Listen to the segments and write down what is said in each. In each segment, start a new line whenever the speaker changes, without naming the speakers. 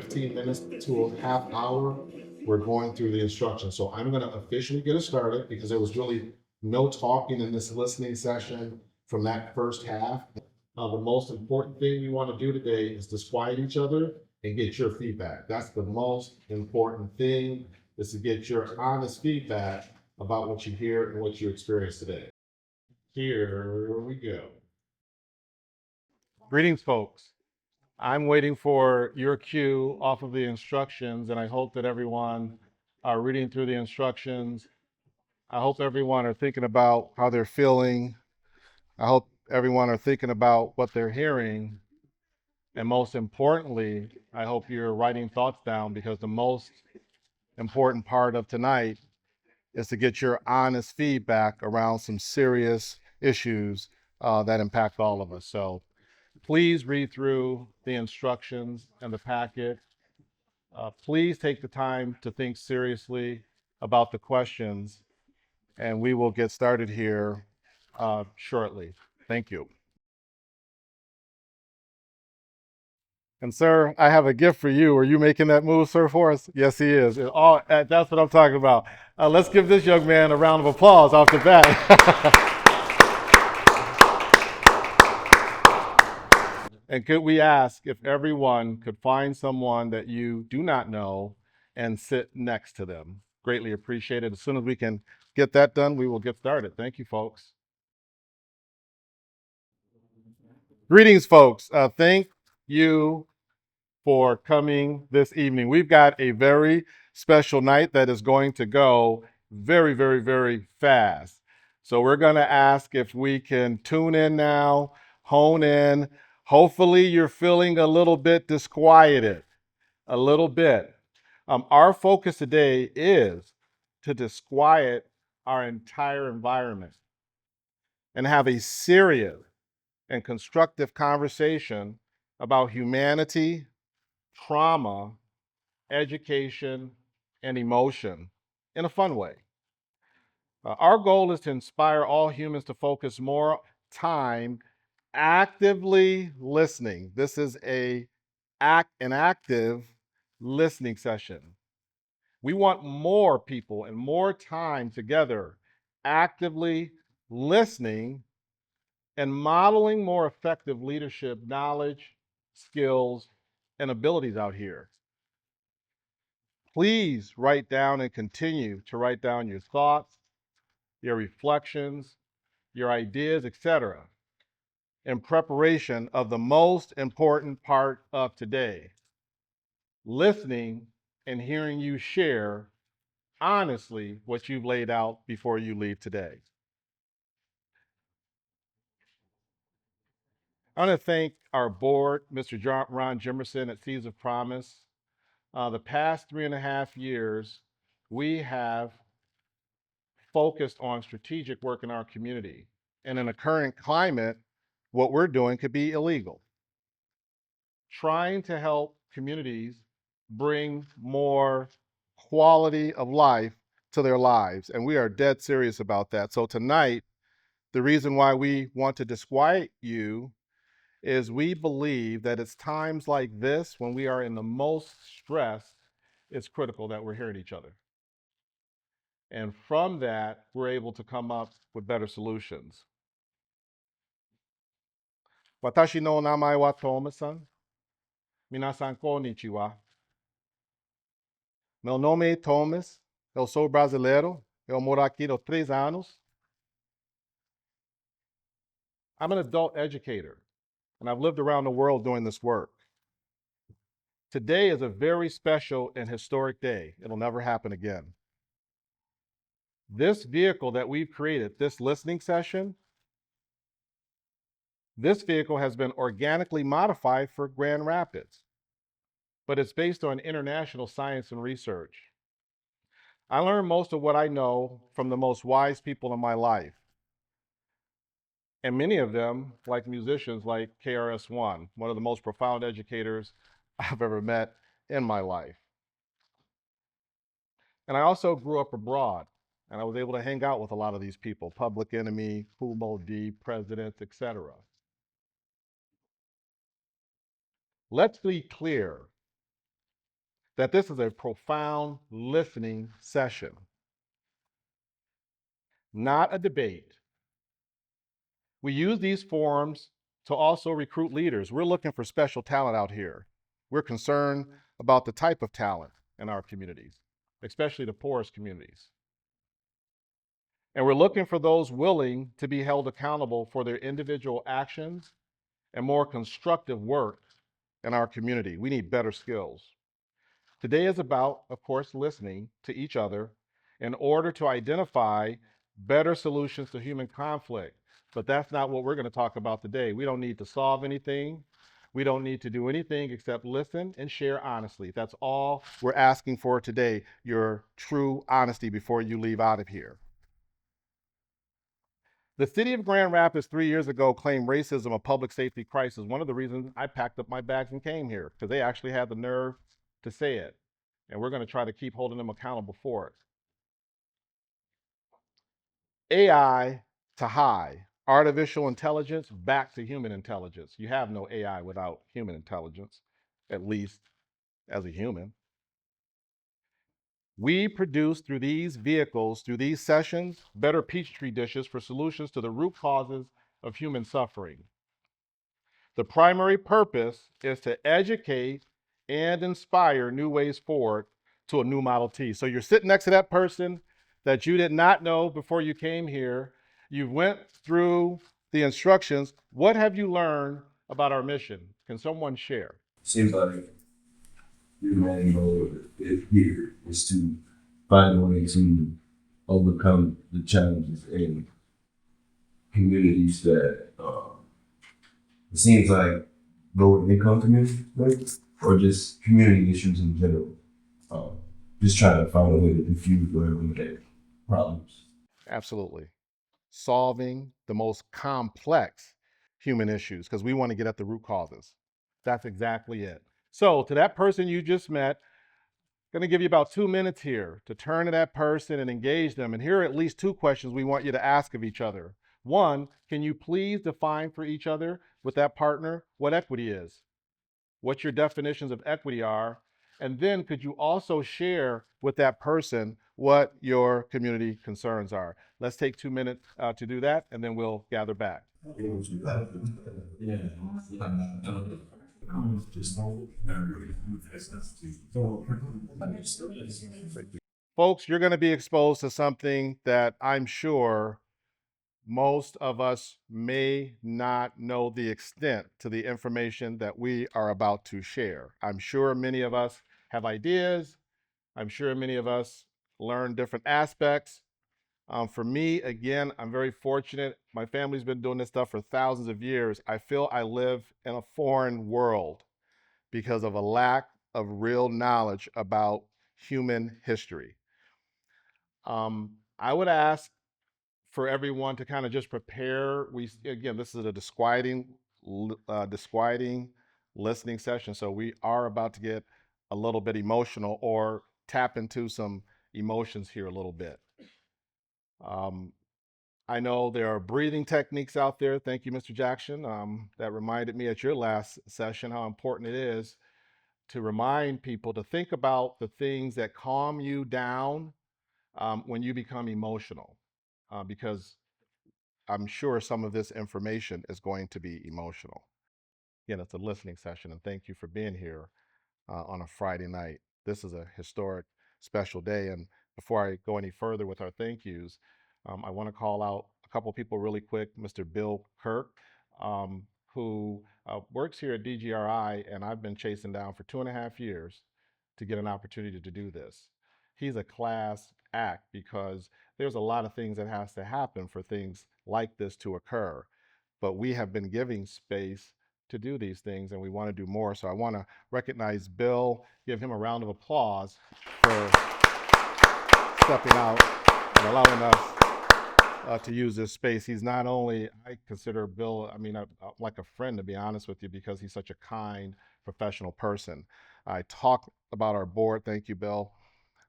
15 minutes to a half hour, we're going through the instructions. So I'm going to officially get us started because there was really no talking in this listening session from that first half. The most important thing we want to do today is disquiet each other and get your feedback. That's the most important thing, is to get your honest feedback about what you hear and what you experience today. Here we go. Greetings, folks. I'm waiting for your cue off of the instructions, and I hope that everyone are reading through the instructions. I hope everyone are thinking about how they're feeling. I hope everyone are thinking about what they're hearing. And most importantly, I hope you're writing thoughts down, because the most important part of tonight is to get your honest feedback around some serious issues that impact all of us. So please read through the instructions and the packet. Please take the time to think seriously about the questions, and we will get started here shortly. Thank you. And sir, I have a gift for you. Are you making that move, sir, for us? Yes, he is. That's what I'm talking about. Let's give this young man a round of applause off the bat. And could we ask if everyone could find someone that you do not know and sit next to them? Greatly appreciated. As soon as we can get that done, we will get started. Thank you, folks. Greetings, folks. Thank you for coming this evening. We've got a very special night that is going to go very, very, very fast. So we're going to ask if we can tune in now, hone in. Hopefully you're feeling a little bit disquieted, a little bit. Our focus today is to disquiet our entire environment and have a serious and constructive conversation about humanity, trauma, education, and emotion in a fun way. Our goal is to inspire all humans to focus more time actively listening. This is an active listening session. We want more people and more time together actively listening and modeling more effective leadership knowledge, skills, and abilities out here. Please write down and continue to write down your thoughts, your reflections, your ideas, etc., in preparation of the most important part of today, listening and hearing you share honestly what you've laid out before you leave today. I want to thank our board, Mr. Ron Jimerson at Seeds of Promise. The past 3.5 years, we have focused on strategic work in our community. And in the current climate, what we're doing could be illegal. Trying to help communities bring more quality of life to their lives. And we are dead serious about that. So tonight, the reason why we want to disquiet you is we believe that it's times like this, when we are in the most stress, it's critical that we're hearing each other. And from that, we're able to come up with better solutions. Watashi no namae wa Thomas-san. Minasan konnichiwa. Meu nome é Thomas. Eu sou brasileiro. Eu moro aqui há 3 anos. I'm an adult educator, and I've lived around the world doing this work. Today is a very special and historic day. It'll never happen again. This vehicle that we've created, this listening session, this vehicle has been organically modified for Grand Rapids, but it's based on international science and research. I learned most of what I know from the most wise people in my life. And many of them, like musicians like KRS-One, one of the most profound educators I've ever met in my life. And I also grew up abroad, and I was able to hang out with a lot of these people, Public Enemy, Kool Moe Dee, presidents, etc. Let's be clear. that this is a profound listening session, not a debate. We use these forums to also recruit leaders. We're looking for special talent out here. We're concerned about the type of talent in our communities, especially the poorest communities. And we're looking for those willing to be held accountable for their individual actions and more constructive work in our community. We need better skills. Today is about, of course, listening to each other in order to identify better solutions to human conflict. But that's not what we're going to talk about today. We don't need to solve anything. We don't need to do anything except listen and share honestly. That's all we're asking for today, your true honesty before you leave out of here. The city of Grand Rapids 3 years ago claimed racism a public safety crisis. One of the reasons I packed up my bags and came here, because they actually had the nerve to say it. And we're going to try to keep holding them accountable for it. AI to high, artificial intelligence back to human intelligence. You have no AI without human intelligence, at least as a human. We produce through these vehicles, through these sessions, better Peachtree dishes for solutions to the root causes of human suffering. The primary purpose is to educate and inspire new ways forward to a new Model T. So you're sitting next to that person that you did not know before you came here. You went through the instructions. What have you learned about our mission? Can someone share?
Seems like your main goal here is to find a way to overcome the challenges in communities that it seems like lower income communities, or just community issues in general. Just trying to find a way to diffuse or eliminate problems.
Absolutely. Solving the most complex human issues because we want to get at the root causes. That's exactly it. So, to that person you just met, going to give you about 2 minutes here to turn to that person and engage them. And here are at least 2 questions we want you to ask of each other. One, can you please define for each other with that partner what equity is? What your definitions of equity are? And then could you also share with that person what your community concerns are? Let's take 2 minutes to do that, and then we'll gather back. Folks, you're going to be exposed to something that I'm sure most of us may not know the extent to the information that we are about to share. I'm sure many of us have ideas. I'm sure many of us learn different aspects. For me, again, I'm very fortunate. My family's been doing this stuff for thousands of years. I feel I live in a foreign world because of a lack of real knowledge about human history. I would ask for everyone to kind of just prepare. Again, this is a disquieting listening session, so we are about to get a little bit emotional or tap into some emotions here a little bit. I know there are breathing techniques out there. Thank you, Mr. Jackson. That reminded me at your last session how important it is to remind people to think about the things that calm you down when you become emotional, because I'm sure some of this information is going to be emotional. Again, it's a listening session, and thank you for being here on a Friday night. This is a historic, special day. And before I go any further with our thank yous, I want to call out a couple people really quick. Mr. Bill Kirk, who works here at DGRI, and I've been chasing down for 2.5 years to get an opportunity to do this. He's a class act because there's a lot of things that has to happen for things like this to occur. But we have been giving space to do these things, and we want to do more. So I want to recognize Bill, give him a round of applause for stepping out and allowing us to use this space. He's not only, I consider Bill, like a friend, to be honest with you, because he's such a kind, professional person. I talked about our board. Thank you, Bill.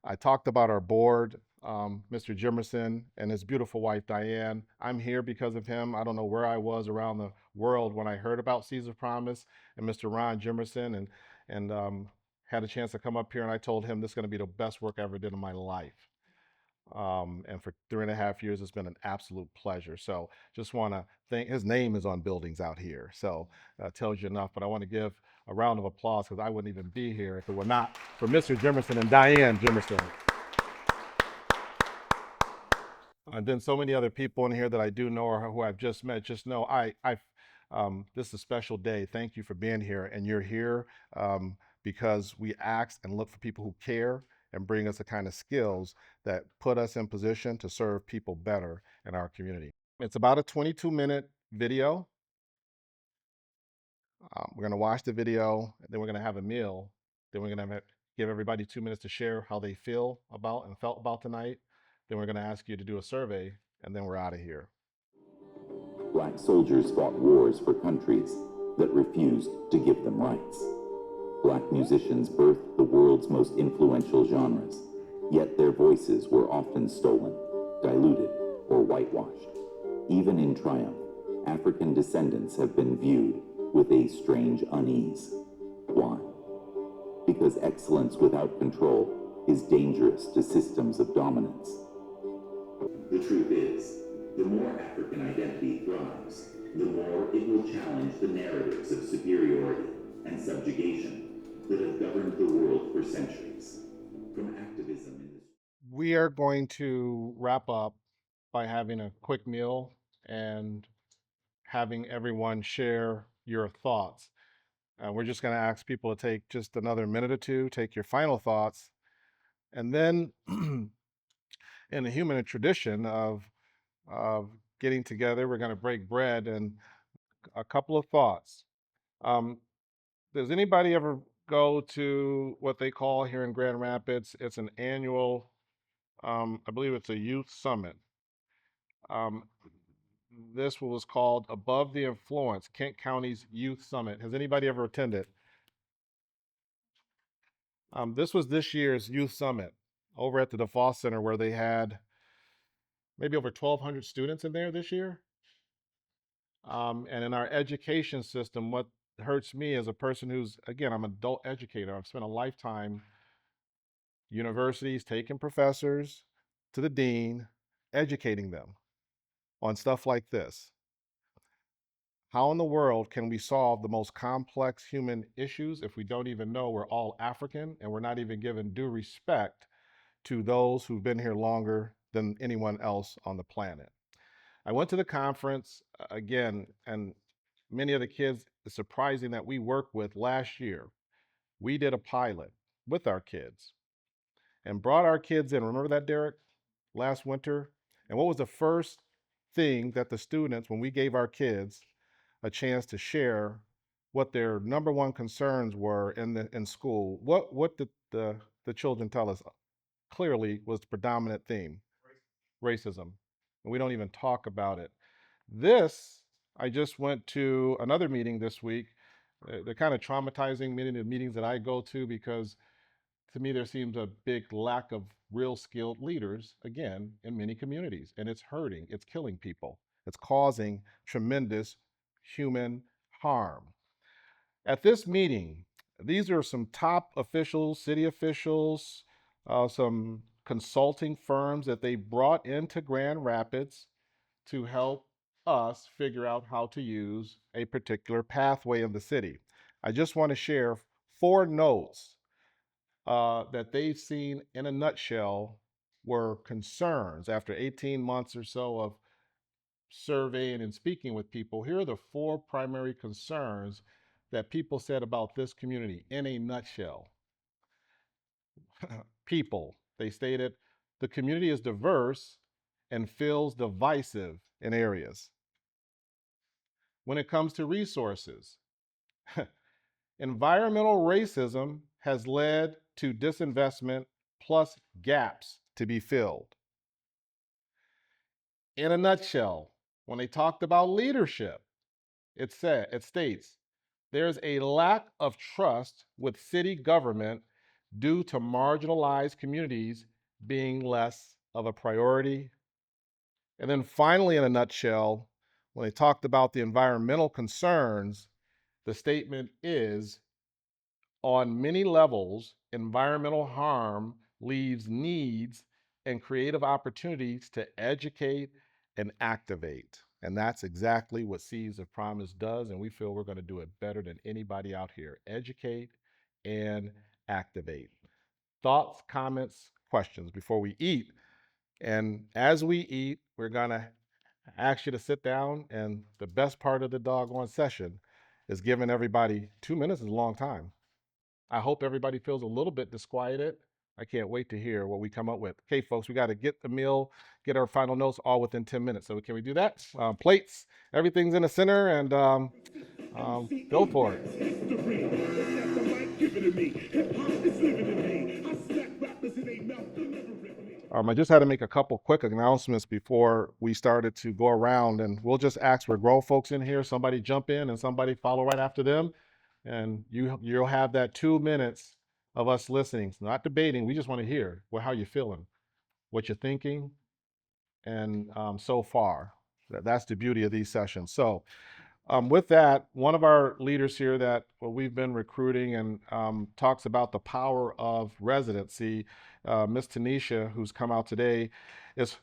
I talked about our board, Mr. Jimerson and his beautiful wife, Diane. I'm here because of him. I don't know where I was around the world when I heard about Seeds of Promise and Mr. Ron Jimerson and had a chance to come up here, and I told him this is going to be the best work I ever did in my life. And for 3.5 years, it's been an absolute pleasure. So just want to thank, his name is on buildings out here. So tells you enough, but I want to give a round of applause because I wouldn't even be here if it were not for Mr. Jimerson and Diane Jimerson. And then so many other people in here that I do know or who I've just met. Just know this is a special day. Thank you for being here, and you're here because we ask and look for people who care and bring us the kind of skills that put us in position to serve people better in our community. It's about a 22-minute video. We're going to watch the video, and then we're going to have a meal. Then we're going to give everybody 2 minutes to share how they feel about and felt about tonight. Then we're going to ask you to do a survey, and then we're out of here.
Black soldiers fought wars for countries that refused to give them rights. Black musicians birthed the world's most influential genres, yet their voices were often stolen, diluted, or whitewashed. Even in triumph, African descendants have been viewed with a strange unease. Why? Because excellence without control is dangerous to systems of dominance. The truth is, the more African identity thrives, the more it will challenge the narratives of superiority and subjugation that have governed the world for centuries. From activism in this.
We are going to wrap up by having a quick meal and having everyone share your thoughts. We're just going to ask people to take just another minute or two, take your final thoughts, and then in the human tradition of getting together, we're going to break bread and a couple of thoughts. Does anybody ever go to what they call here in Grand Rapids? It's an annual, I believe it's a youth summit. This was called Above the Influence, Kent County's Youth Summit. Has anybody ever attended? This was this year's Youth Summit over at the DeFoss Center, where they had maybe over 1,200 students in there this year. And in our education system, what hurts me as a person who's, again, I'm an adult educator. I've spent a lifetime universities taking professors to the dean, educating them on stuff like this. How in the world can we solve the most complex human issues if we don't even know we're all African and we're not even given due respect to those who've been here longer than anyone else on the planet? I went to the conference again, and many of the kids, it's surprising that we worked with last year. We did a pilot with our kids and brought our kids in. Remember that, Derek? Last winter? And what was the first thing that the students, when we gave our kids a chance to share what their number one concerns were in school, what did the children tell us clearly was the predominant theme? Racism. And we don't even talk about it. I just went to another meeting this week. They're kind of traumatizing, many of the meetings that I go to, because to me there seems a big lack of real skilled leaders, again, in many communities. And it's hurting, it's killing people. It's causing tremendous human harm. At this meeting, these are some top officials, city officials, some consulting firms that they brought into Grand Rapids to help us figure out how to use a particular pathway in the city. I just want to share 4 notes that they've seen in a nutshell were concerns after 18 months or so of surveying and speaking with people. Here are the 4 primary concerns that people said about this community in a nutshell. People, they stated, the community is diverse and feels divisive in areas. When it comes to resources, environmental racism has led to disinvestment plus gaps to be filled. In a nutshell, when they talked about leadership, it states, there's a lack of trust with city government due to marginalized communities being less of a priority. And then finally, in a nutshell, when they talked about the environmental concerns, the statement is On many levels, environmental harm leaves needs and creative opportunities to educate and activate. And that's exactly what Seeds of Promise does. And we feel we're going to do it better than anybody out here. Educate and activate. Thoughts, comments, questions before we eat. And as we eat, we're going to ask you to sit down. And the best part of the doggone session is giving everybody 2 minutes is a long time. I hope everybody feels a little bit disquieted. I can't wait to hear what we come up with. Okay, folks, we got to get the meal, get our final notes all within 10 minutes. So can we do that? Plates, everything's in the center, and go for it. I just had to make a couple quick announcements before we started to go around, and we'll just ask for grown folks in here. Somebody jump in and somebody follow right after them, and you'll have that 2 minutes of us listening, not debating. We just want to hear how you're feeling, what you're thinking, and so far. That's the beauty of these sessions. So with that, one of our leaders here that we've been recruiting and talks about the power of residency, Miss Tanisha, who's come out today, is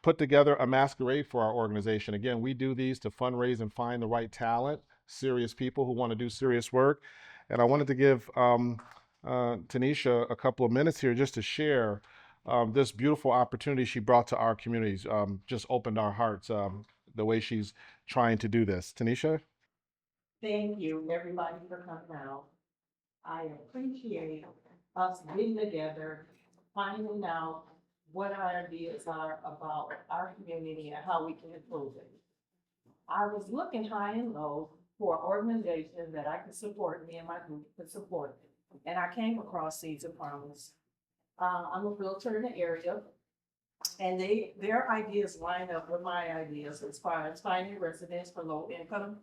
put together a masquerade for our organization. Again, we do these to fundraise and find the right talent, serious people who want to do serious work. And I wanted to give Tanisha a couple of minutes here just to share this beautiful opportunity she brought to our communities. Just opened our hearts the way she's trying to do this. Tanisha?
Thank you, everybody, for coming out. I appreciate us getting together, finding out what our ideas are about our community and how we can improve it. I was looking high and low for organizations that I could support, me and my group could support. And I came across Seeds of Promise. I'm a realtor in the area, and their ideas line up with my ideas as far as finding residents for low income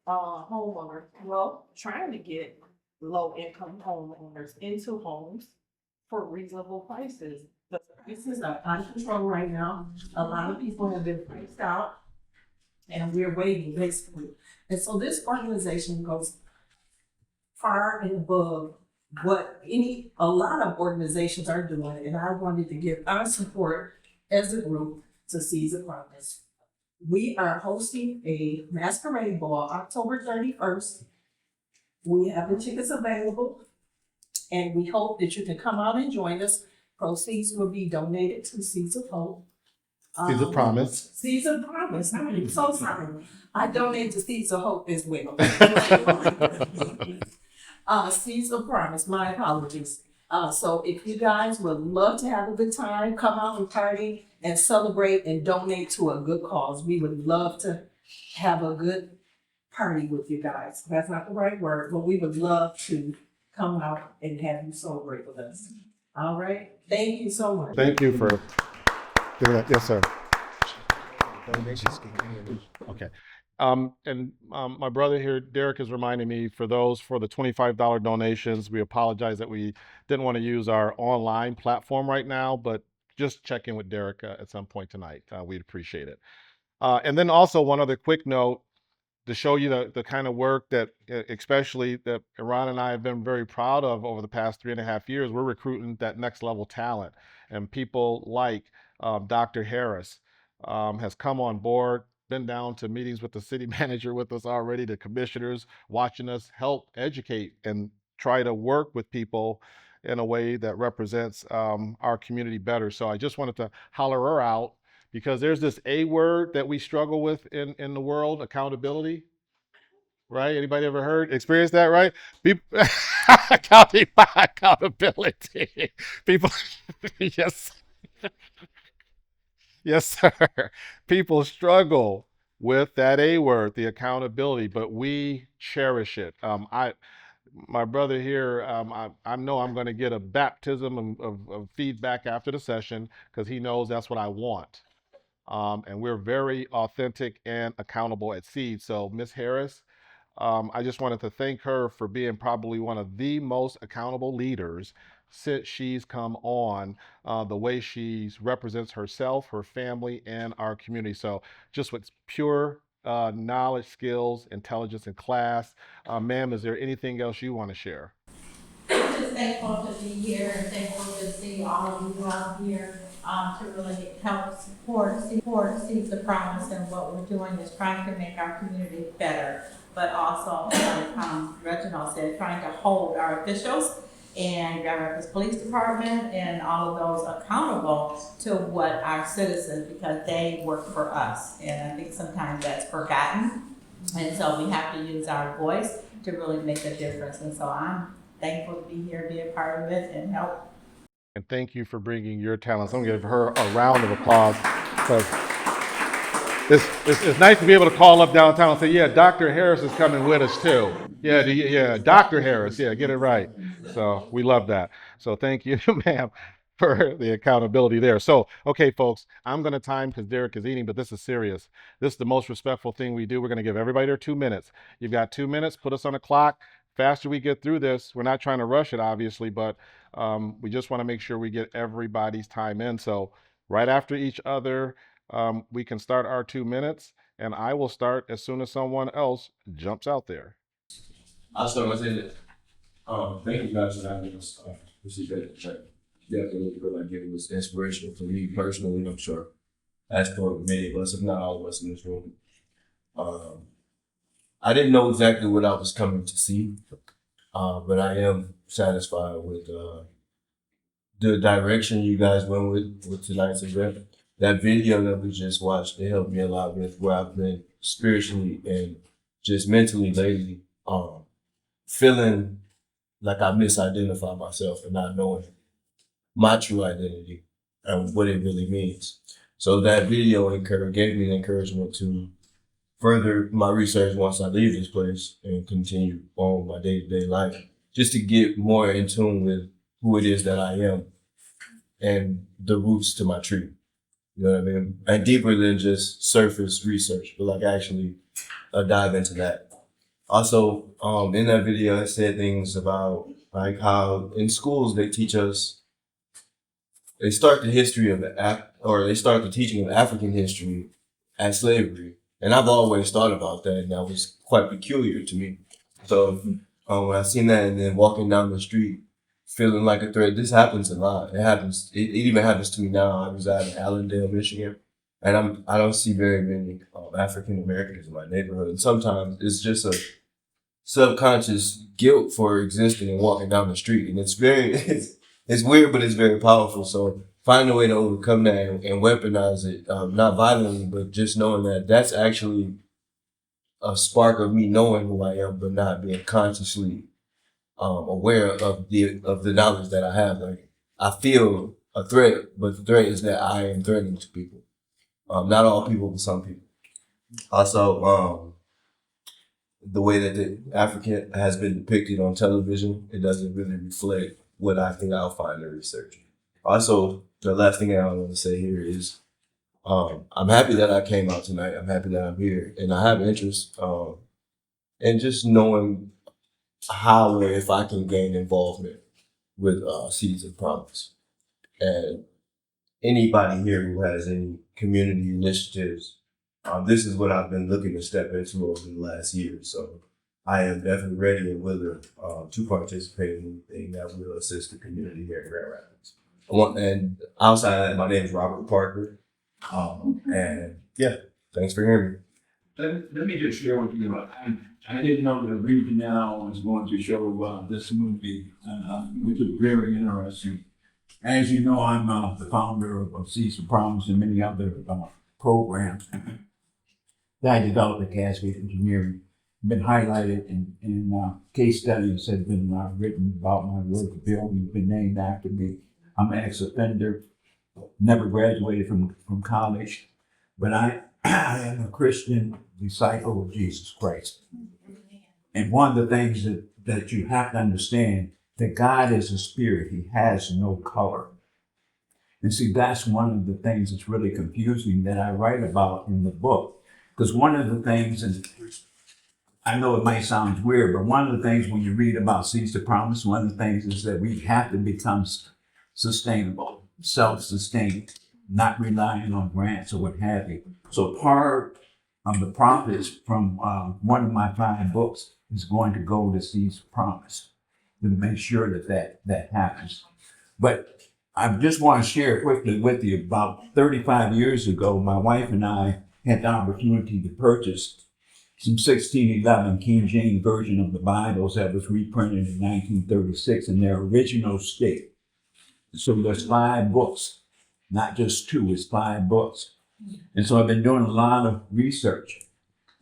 homeowners. Well, trying to get low income homeowners into homes for reasonable prices. The prices are out of control right now. A lot of people have been priced out, and we're waiting basically. And so this organization goes far and above what a lot of organizations are doing, and I wanted to give our support as a group to Seeds of Promise. We are hosting a masquerade ball October 31st. We have the tickets available, and we hope that you can come out and join us. Proceeds will be donated to Seeds of Hope.
Seeds of Promise.
Seeds of Promise. I'm so sorry. I donate to Seeds of Hope as well. Seeds of Promise. My apologies. So if you guys would love to have a good time, come out and party and celebrate and donate to a good cause. We would love to have a good party with you guys. That's not the right word, but we would love to come out and have you celebrate with us. All right. Thank you so much.
Thank you for doing that. Yes, sir. Okay. My brother here, Derek, is reminding me for the $25 donations, we apologize that we didn't want to use our online platform right now, but just check in with Derek at some point tonight. We'd appreciate it. And then also one other quick note to show you the kind of work that especially that Iran and I have been very proud of over the past 3.5 years. We're recruiting that next level talent, and people like Dr. Harris has come on board, been down to meetings with the city manager with us already, the commissioners watching us help educate and try to work with people in a way that represents our community better. So I just wanted to holler her out because there's this A word that we struggle with in the world, accountability, right? Anybody ever experienced that, right? People, accountability. People, yes. Yes, sir. People struggle with that A word, the accountability, but we cherish it. My brother here, I know I'm going to get a baptism of feedback after the session because he knows that's what I want. And we're very authentic and accountable at Seed. So, Miss Harris, I just wanted to thank her for being probably one of the most accountable leaders since she's come on, the way she represents herself, her family, and our community. So just with pure knowledge, skills, intelligence, and class. Ma'am, is there anything else you want to share?
thankful to be here and thankful to see all of you out here to really help support Seeds of Promise, and what we're doing is trying to make our community better, but also, like Reginald said, trying to hold our officials and Grand Rapids Police Department and all of those accountable to what our citizens, because they work for us. And I think sometimes that's forgotten. And so we have to use our voice to really make a difference. And so I'm thankful to be here, be a part of it, and help.
And thank you for bringing your talents. I'm going to give her a round of applause, because it's nice to be able to call up downtown and say, yeah, Dr. Harris is coming with us too. Yeah, Dr. Harris. Yeah, get it right. So we love that. So thank you, ma'am, for the accountability there. So, okay, folks, I'm going to time because Derek is eating, but this is serious. This is the most respectful thing we do. We're going to give everybody their 2 minutes. You've got 2 minutes. Put us on the clock. Faster we get through this. We're not trying to rush it, obviously, but we just want to make sure we get everybody's time in. So right after each other, we can start our 2 minutes, and I will start as soon as someone else jumps out there.
I'll start by saying that. Thank you guys for having us. Appreciate that. Definitely feel like it was inspirational for me personally. I'm sure, as for many of us, if not all of us in this room. I didn't know exactly what I was coming to see, but I am satisfied with the direction you guys went with tonight's event. That video that we just watched, it helped me a lot with where I've been spiritually and just mentally lately, feeling like I misidentify myself and not knowing my true identity and what it really means. So that video gave me the encouragement to further my research once I leave this place and continue on my day-to-day life, just to get more in tune with who it is that I am and the roots to my tree. You know what I mean? And deeper than just surface research, but like actually dive into that. Also, in that video, I said things about like how in schools they teach us, they start the history of they start the teaching of African history at slavery. And I've always thought about that, and that was quite peculiar to me. So when I seen that, and then walking down the street, feeling like a threat, this happens a lot. It even happens to me now. I reside in Allendale, Michigan, and I don't see very many African Americans in my neighborhood. And sometimes it's just a subconscious guilt for existing and walking down the street, and it's weird, but it's very powerful. So find a way to overcome that and weaponize it, not violently, but just knowing that that's actually a spark of me knowing who I am, but not being consciously aware of the knowledge that I have. Like, I feel a threat, but the threat is that I am threatening to people. Not all people, but some people. Also, the way that the African has been depicted on television, it doesn't really reflect what I think I'll find in research. Also, the last thing I want to say here is I'm happy that I came out tonight. I'm happy that I'm here, and I have interest in just knowing how or if I can gain involvement with Seeds of Promise. And anybody here who has any community initiatives, this is what I've been looking to step into over the last year. So I am definitely ready and willing to participate in anything that will assist the community here in Grand Rapids. And outside of that, my name is Robert Parker. And yeah, thanks for hearing me.
Let me just share with you. I didn't know that Region Now was going to show this movie, which is very interesting. As you know, I'm the founder of Seeds of Promise and many other programs that I developed at Cascade Engineering. Been highlighted in case studies have been written about my work. Buildings been named after me. I'm an ex-offender, never graduated from college, but I am a Christian disciple of Jesus Christ. And one of the things that you have to understand, that God is a spirit. He has no color. And see, that's one of the things that's really confusing that I write about in the book. Because one of the things, and I know it might sound weird, but one of the things when you read about Seeds of Promise, one of the things is that we have to become sustainable, self-sustained, not relying on grants or what have you. So part of the profits from one of my 5 books is going to go to Seeds of Promise. make sure that happens. But I just want to share quickly with you. About 35 years ago, my wife and I had the opportunity to purchase some 1611 King James Version of the Bibles that was reprinted in 1936 in their original state. So there's 5 books, not just 2, it's 5 books. And so I've been doing a lot of research.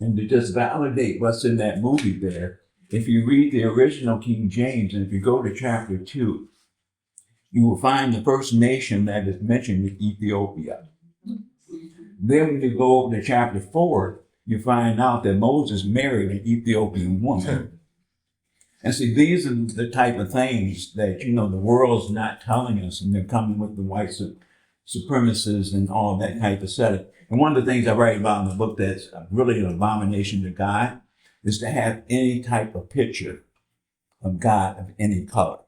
And to just validate what's in that movie there, if you read the original King James, and if you go to chapter 2, you will find the first nation that is mentioned is Ethiopia. Then when you go over to chapter 4, you find out that Moses married an Ethiopian woman. And see, these are the type of things that, the world's not telling us, and they're coming with the white supremacists and all that type of setup. And one of the things I write about in the book that's really an abomination to God is to have any type of picture of God of any color.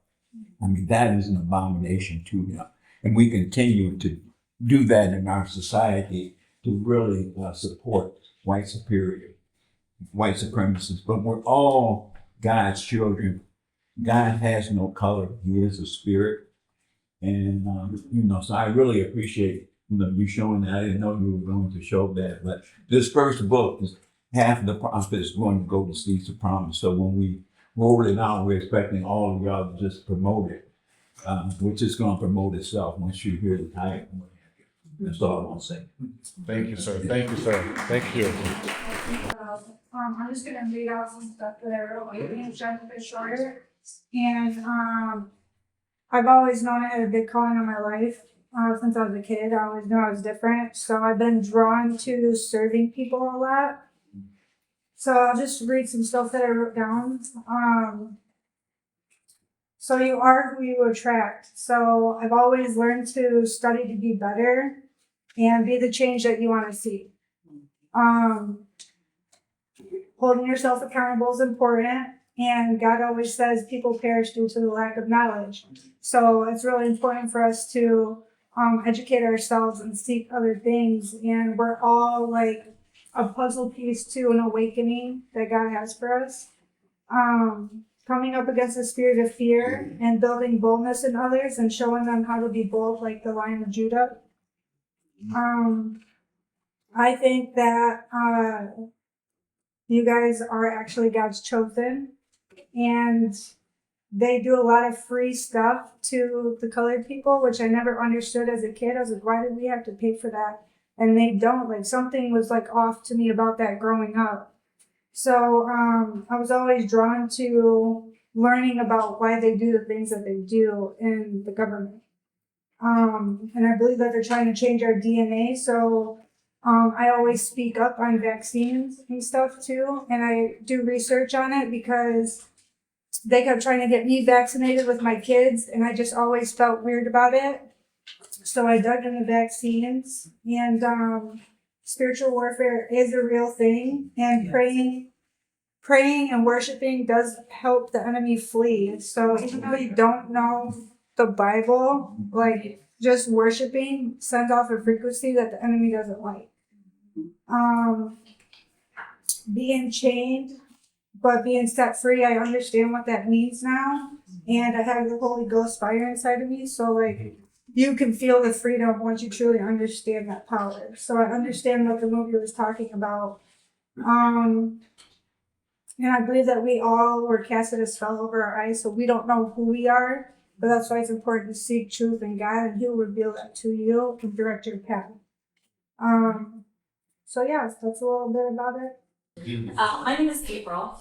I mean, that is an abomination to him. And we continue to do that in our society to really support white supremacists. But we're all God's children. God has no color. He is a spirit. And, so I really appreciate, you showing that. I didn't know you were going to show that. But this first book is half of the profit is going to go to Seeds of Promise. So when we roll it out, we're expecting all of y'all to just promote it, which is going to promote itself once you hear the title. That's all I want to say.
Thank you, sir. Thank you, sir. Thank you.
I'm just gonna read out some stuff that I wrote, and trying to be shorter. And I've always known I had a big calling on my life. Since I was a kid, I always knew I was different. So I've been drawn to serving people a lot. So I'll just read some stuff that I wrote down. So you are who you attract. So I've always learned to study to be better and be the change that you want to see. Holding yourself accountable is important. And God always says people perish due to the lack of knowledge. So it's really important for us to educate ourselves and seek other things. And we're all like a puzzle piece to an awakening that God has for us. Coming up against the spirit of fear and building boldness in others and showing them how to be bold like the Lion of Judah. I think that you guys are actually God's chosen. And they do a lot of free stuff to the colored people, which I never understood as a kid. I was like, why did we have to pay for that? And they don't. Like, something was like off to me about that growing up. So I was always drawn to learning about why they do the things that they do in the government. And I believe that they're trying to change our DNA. So I always speak up on vaccines and stuff too. And I do research on it because they kept trying to get me vaccinated with my kids. And I just always felt weird about it. So I dug into vaccines, and spiritual warfare is a real thing. And praying and worshiping does help the enemy flee. So even though you don't know the Bible, like just worshiping sends off a frequency that the enemy doesn't like. Being chained, but being set free, I understand what that means now. And I have the Holy Ghost fire inside of me. So like you can feel the freedom once you truly understand that power. So I understand what the movie was talking about. And I believe that we all were casted a spell over our eyes, so we don't know who we are. But that's why it's important to seek truth in God, and He'll reveal that to you and direct your path. So yeah, that's a little bit about it.
My name is April.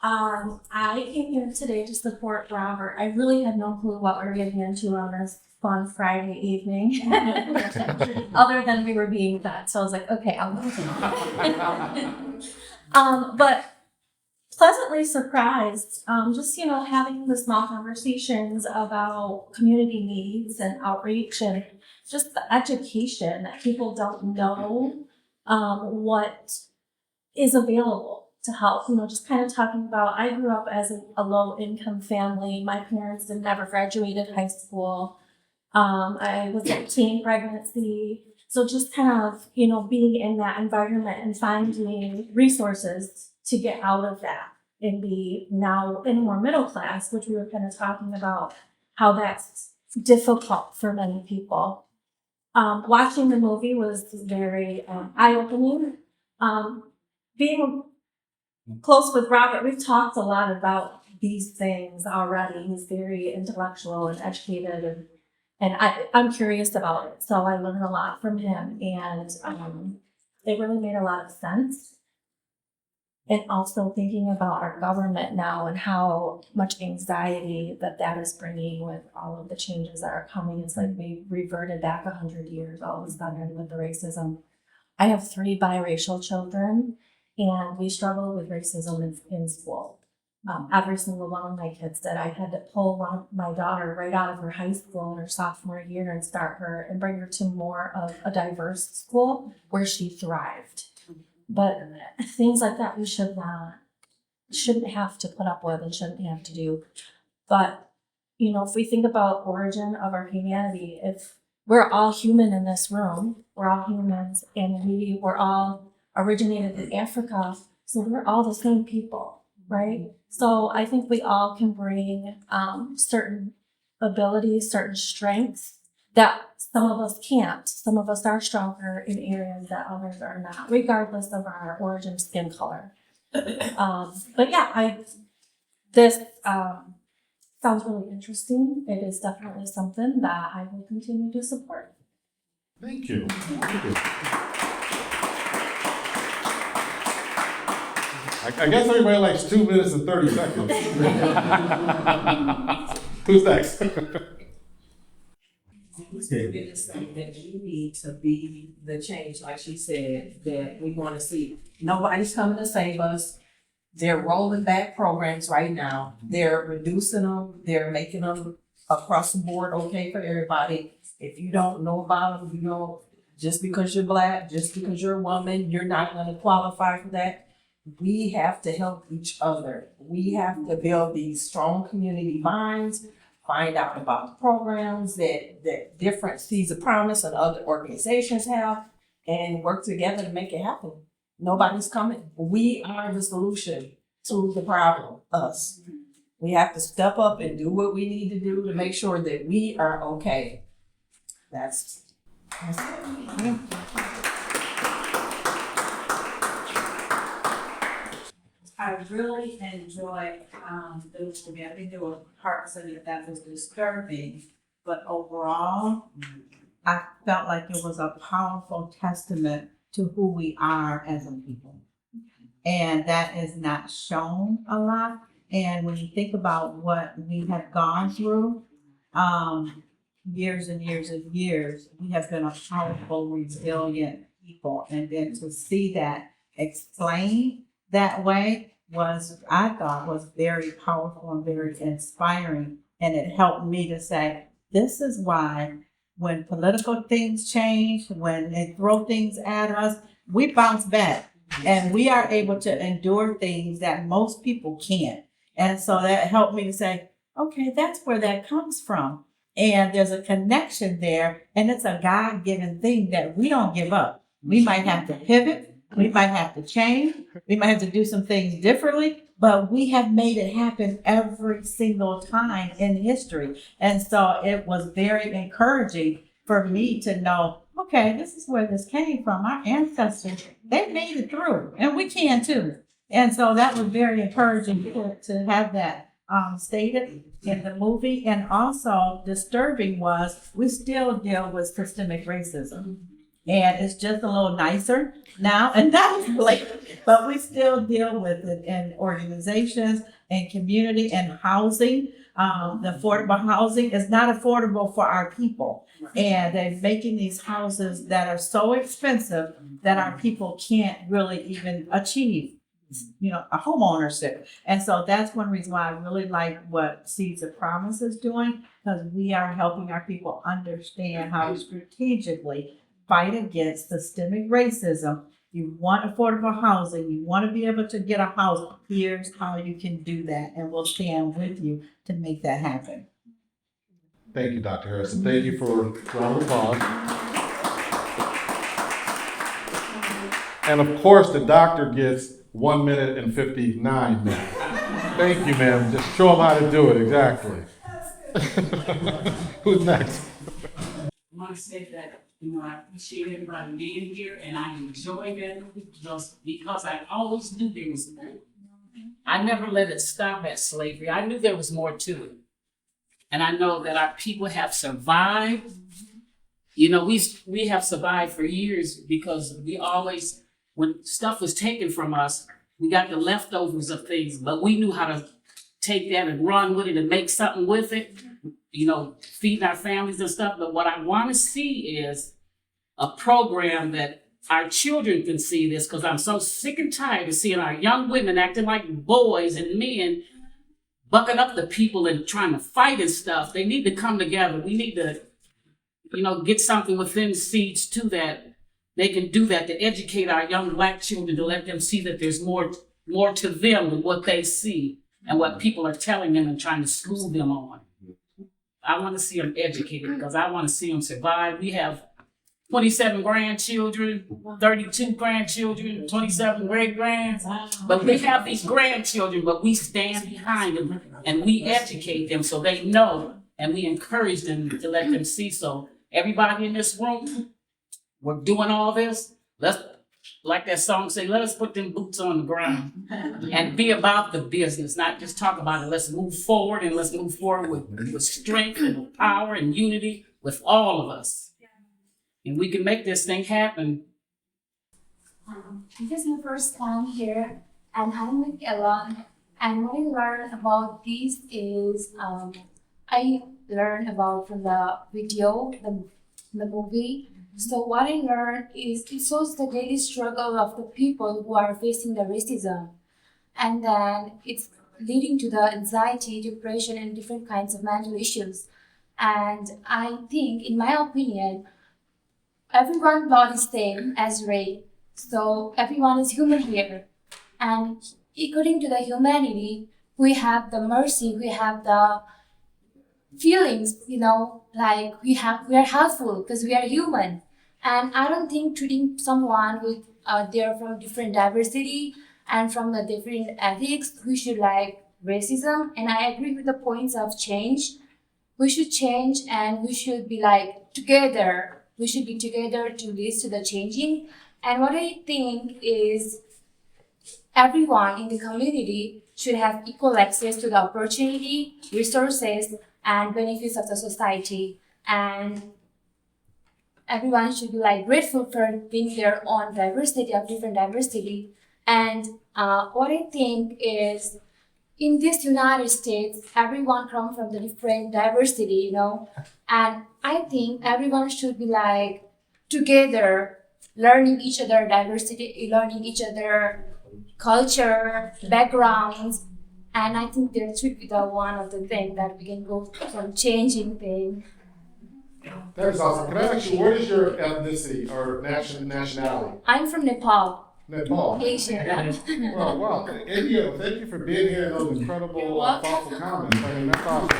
I came here today to support Robert. I really had no clue what we were getting into on this fun Friday evening, other than we were being fed. So I was like, okay, I'll go. But pleasantly surprised, just, having the small conversations about community needs and outreach and just the education that people don't know what is available to help. Just kind of talking about, I grew up as a low-income family. My parents had never graduated high school. I was in teen pregnancy. So just kind of, being in that environment and finding resources to get out of that, and be now in more middle class, which we were kind of talking about how that's difficult for many people. Watching the movie was very eye-opening. Being close with Robert, we've talked a lot about these things already. He's very intellectual and educated, and I'm curious about it. So I learned a lot from him, and it really made a lot of sense. And also thinking about our government now and how much anxiety that is bringing with all of the changes that are coming. It's like we reverted back 100 years all of a sudden with the racism. I have 3 biracial children, and we struggle with racism in school. Every single one of my kids did. I had to pull my daughter right out of her high school in her sophomore year and start her and bring her to more of a diverse school where she thrived. But things like that we shouldn't have to put up with and shouldn't have to do. But, if we think about origin of our humanity, if we're all human in this room, we're all humans, and we were all originated in Africa, so we're all the same people, right? So I think we all can bring certain abilities, certain strengths that some of us can't. Some of us are stronger in areas that others are not, regardless of our origin, skin color. But yeah, this sounds really interesting. It is definitely something that I will continue to support.
Thank you. Thank you. I guess everybody likes 2 minutes and 30 seconds. Who's next?
It's something that we need to be the change, like she said, that we want to see. Nobody's coming to save us. They're rolling back programs right now. They're reducing them. They're making them across the board okay for everybody. If you don't know about them, just because you're Black, just because you're a woman, you're not going to qualify for that. We have to help each other. We have to build these strong community minds, find out about the programs that different Seeds of Promise and other organizations have, and work together to make it happen. Nobody's coming. We are the solution to the problem, us. We have to step up and do what we need to do to make sure that we are okay. That's it.
I really enjoyed the movie. I think there were parts of it that was disturbing, but overall, I felt like it was a powerful testament to who we are as a people. And that is not shown a lot. And when you think about what we have gone through, years and years and years, we have been a powerful, resilient people. And then to see that explained that way I thought was very powerful and very inspiring. And it helped me to say, this is why when political things change, when they throw things at us, we bounce back and we are able to endure things that most people can't. And so that helped me to say, okay, that's where that comes from. And there's a connection there, and it's a God-given thing that we don't give up. We might have to pivot. We might have to change. We might have to do some things differently, but we have made it happen every single time in history. And so it was very encouraging for me to know, okay, this is where this came from. Our ancestors, they made it through, and we can too. And so that was very encouraging to have that stated in the movie. And also disturbing was we still deal with systemic racism. And it's just a little nicer now, and not blatant, but we still deal with it in organizations and community and housing. The affordable housing is not affordable for our people. And they're making these houses that are so expensive that our people can't really even achieve, a home ownership. And so that's one reason why I really like what Seeds of Promise is doing, because we are helping our people understand how to strategically fight against systemic racism. You want affordable housing, you want to be able to get a house, here's how you can do that, and we'll stand with you to make that happen.
Thank you, Dr. Harrison. Thank you for a round of applause. And of course, the doctor gets 1 minute and 59 minutes. Thank you, ma'am. Just show them how to do it, exactly. Who's next?
I want to say that, I appreciate everybody being here and I enjoy it just because I always knew there was more. I never let it stop at slavery. I knew there was more to it. And I know that our people have survived. We have survived for years because we always, when stuff was taken from us, we got the leftovers of things, but we knew how to take that and run with it and make something with it, feeding our families and stuff. But what I want to see is a program that our children can see this, because I'm so sick and tired of seeing our young women acting like boys and men, bucking up the people and trying to fight and stuff. They need to come together. We need to, get something within Seeds too that they can do that to educate our young Black children, to let them see that there's more to them than what they see and what people are telling them and trying to school them on. I want to see them educated because I want to see them survive. We have 27 grandchildren, 32 grandchildren, 27 great-grands. But we have these grandchildren, but we stand behind them and we educate them so they know, and we encourage them to let them see. So everybody in this room, we're doing all this. Let's, like that song say, let us put them boots on the ground and be about the business, not just talk about it. Let's move forward, and let's move forward with strength and power and unity with all of us. And we can make this thing happen.
This is my first time here, and I'm with Ella. And what I learned about this is I learned about from the video, the movie. So what I learned is it shows the daily struggle of the people who are facing the racism, and then it's leading to the anxiety, depression, and different kinds of mental issues. And I think, in my opinion, everyone's blood is same as race, so everyone is human here. And according to the humanity, we have the mercy, we have the feelings, like we are helpful because we are human. And I don't think treating someone with they're from different diversity and from the different ethics, we should like racism. And I agree with the points of change. We should change and we should be like together. We should be together to lead to the changing. And what I think is everyone in the community should have equal access to the opportunity, resources, and benefits of the society. And everyone should be like grateful for being their own diversity of different diversity. And what I think is in this United States, everyone comes from the different diversity, and I think everyone should be like together, learning each other diversity, learning each other culture, backgrounds. And I think that should be the one of the things that we can go from changing things.
That is awesome. Can I ask you, what is your ethnicity or nationality?
I'm from Nepal.
Nepal.
Asian.
Well, wow. India, thank you for being here and those incredible, thoughtful comments. I mean, that's awesome.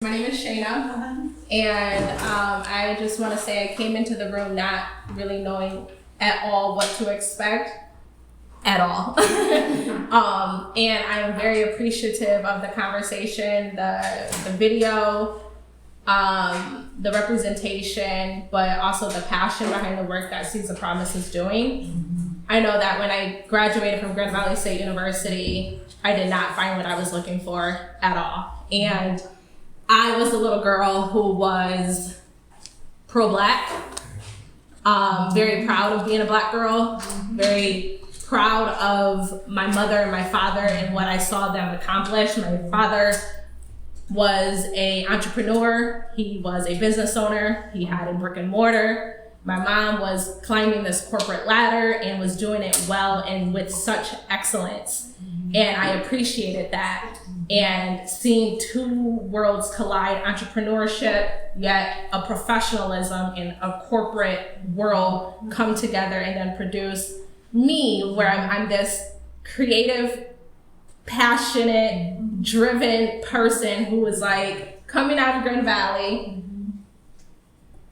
My name is Shayna, and I just want to say I came into the room not really knowing at all what to expect at all. And I'm very appreciative of the conversation, the video, the representation, but also the passion behind the work that Seeds of Promise is doing. I know that when I graduated from Grand Valley State University, I did not find what I was looking for at all. And I was a little girl who was pro-Black, very proud of being a Black girl, very proud of my mother and my father and what I saw them accomplish. My father was an entrepreneur. He was a business owner. He had a brick and mortar. My mom was climbing this corporate ladder and was doing it well and with such excellence. And I appreciated that. And seeing two worlds collide, entrepreneurship, yet a professionalism in a corporate world come together and then produce me, where I'm this creative, passionate, driven person who was like coming out of Grand Valley.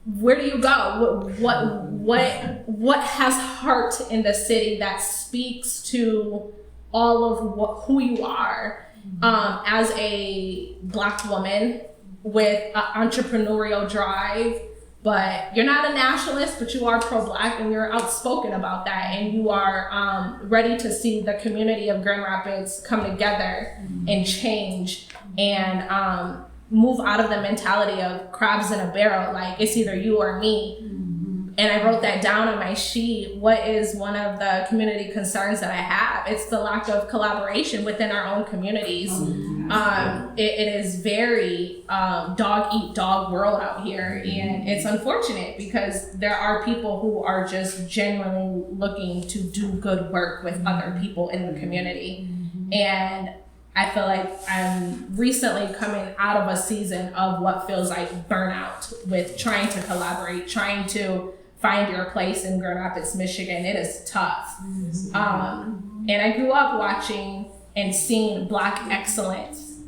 Where do you go? What has heart in the city that speaks to all of who you are as a Black woman with an entrepreneurial drive. But you're not a nationalist, but you are pro-Black, and you're outspoken about that, and you are ready to see the community of Grand Rapids come together and change and move out of the mentality of crabs in a barrel, like it's either you or me. And I wrote that down on my sheet. What is one of the community concerns that I have? It's the lack of collaboration within our own communities. It is very dog eat dog world out here, and it's unfortunate because there are people who are just genuinely looking to do good work with other people in the community. And I feel like I'm recently coming out of a season of what feels like burnout with trying to collaborate, trying to find your place in Grand Rapids, Michigan. It is tough. And I grew up watching and seeing Black excellence,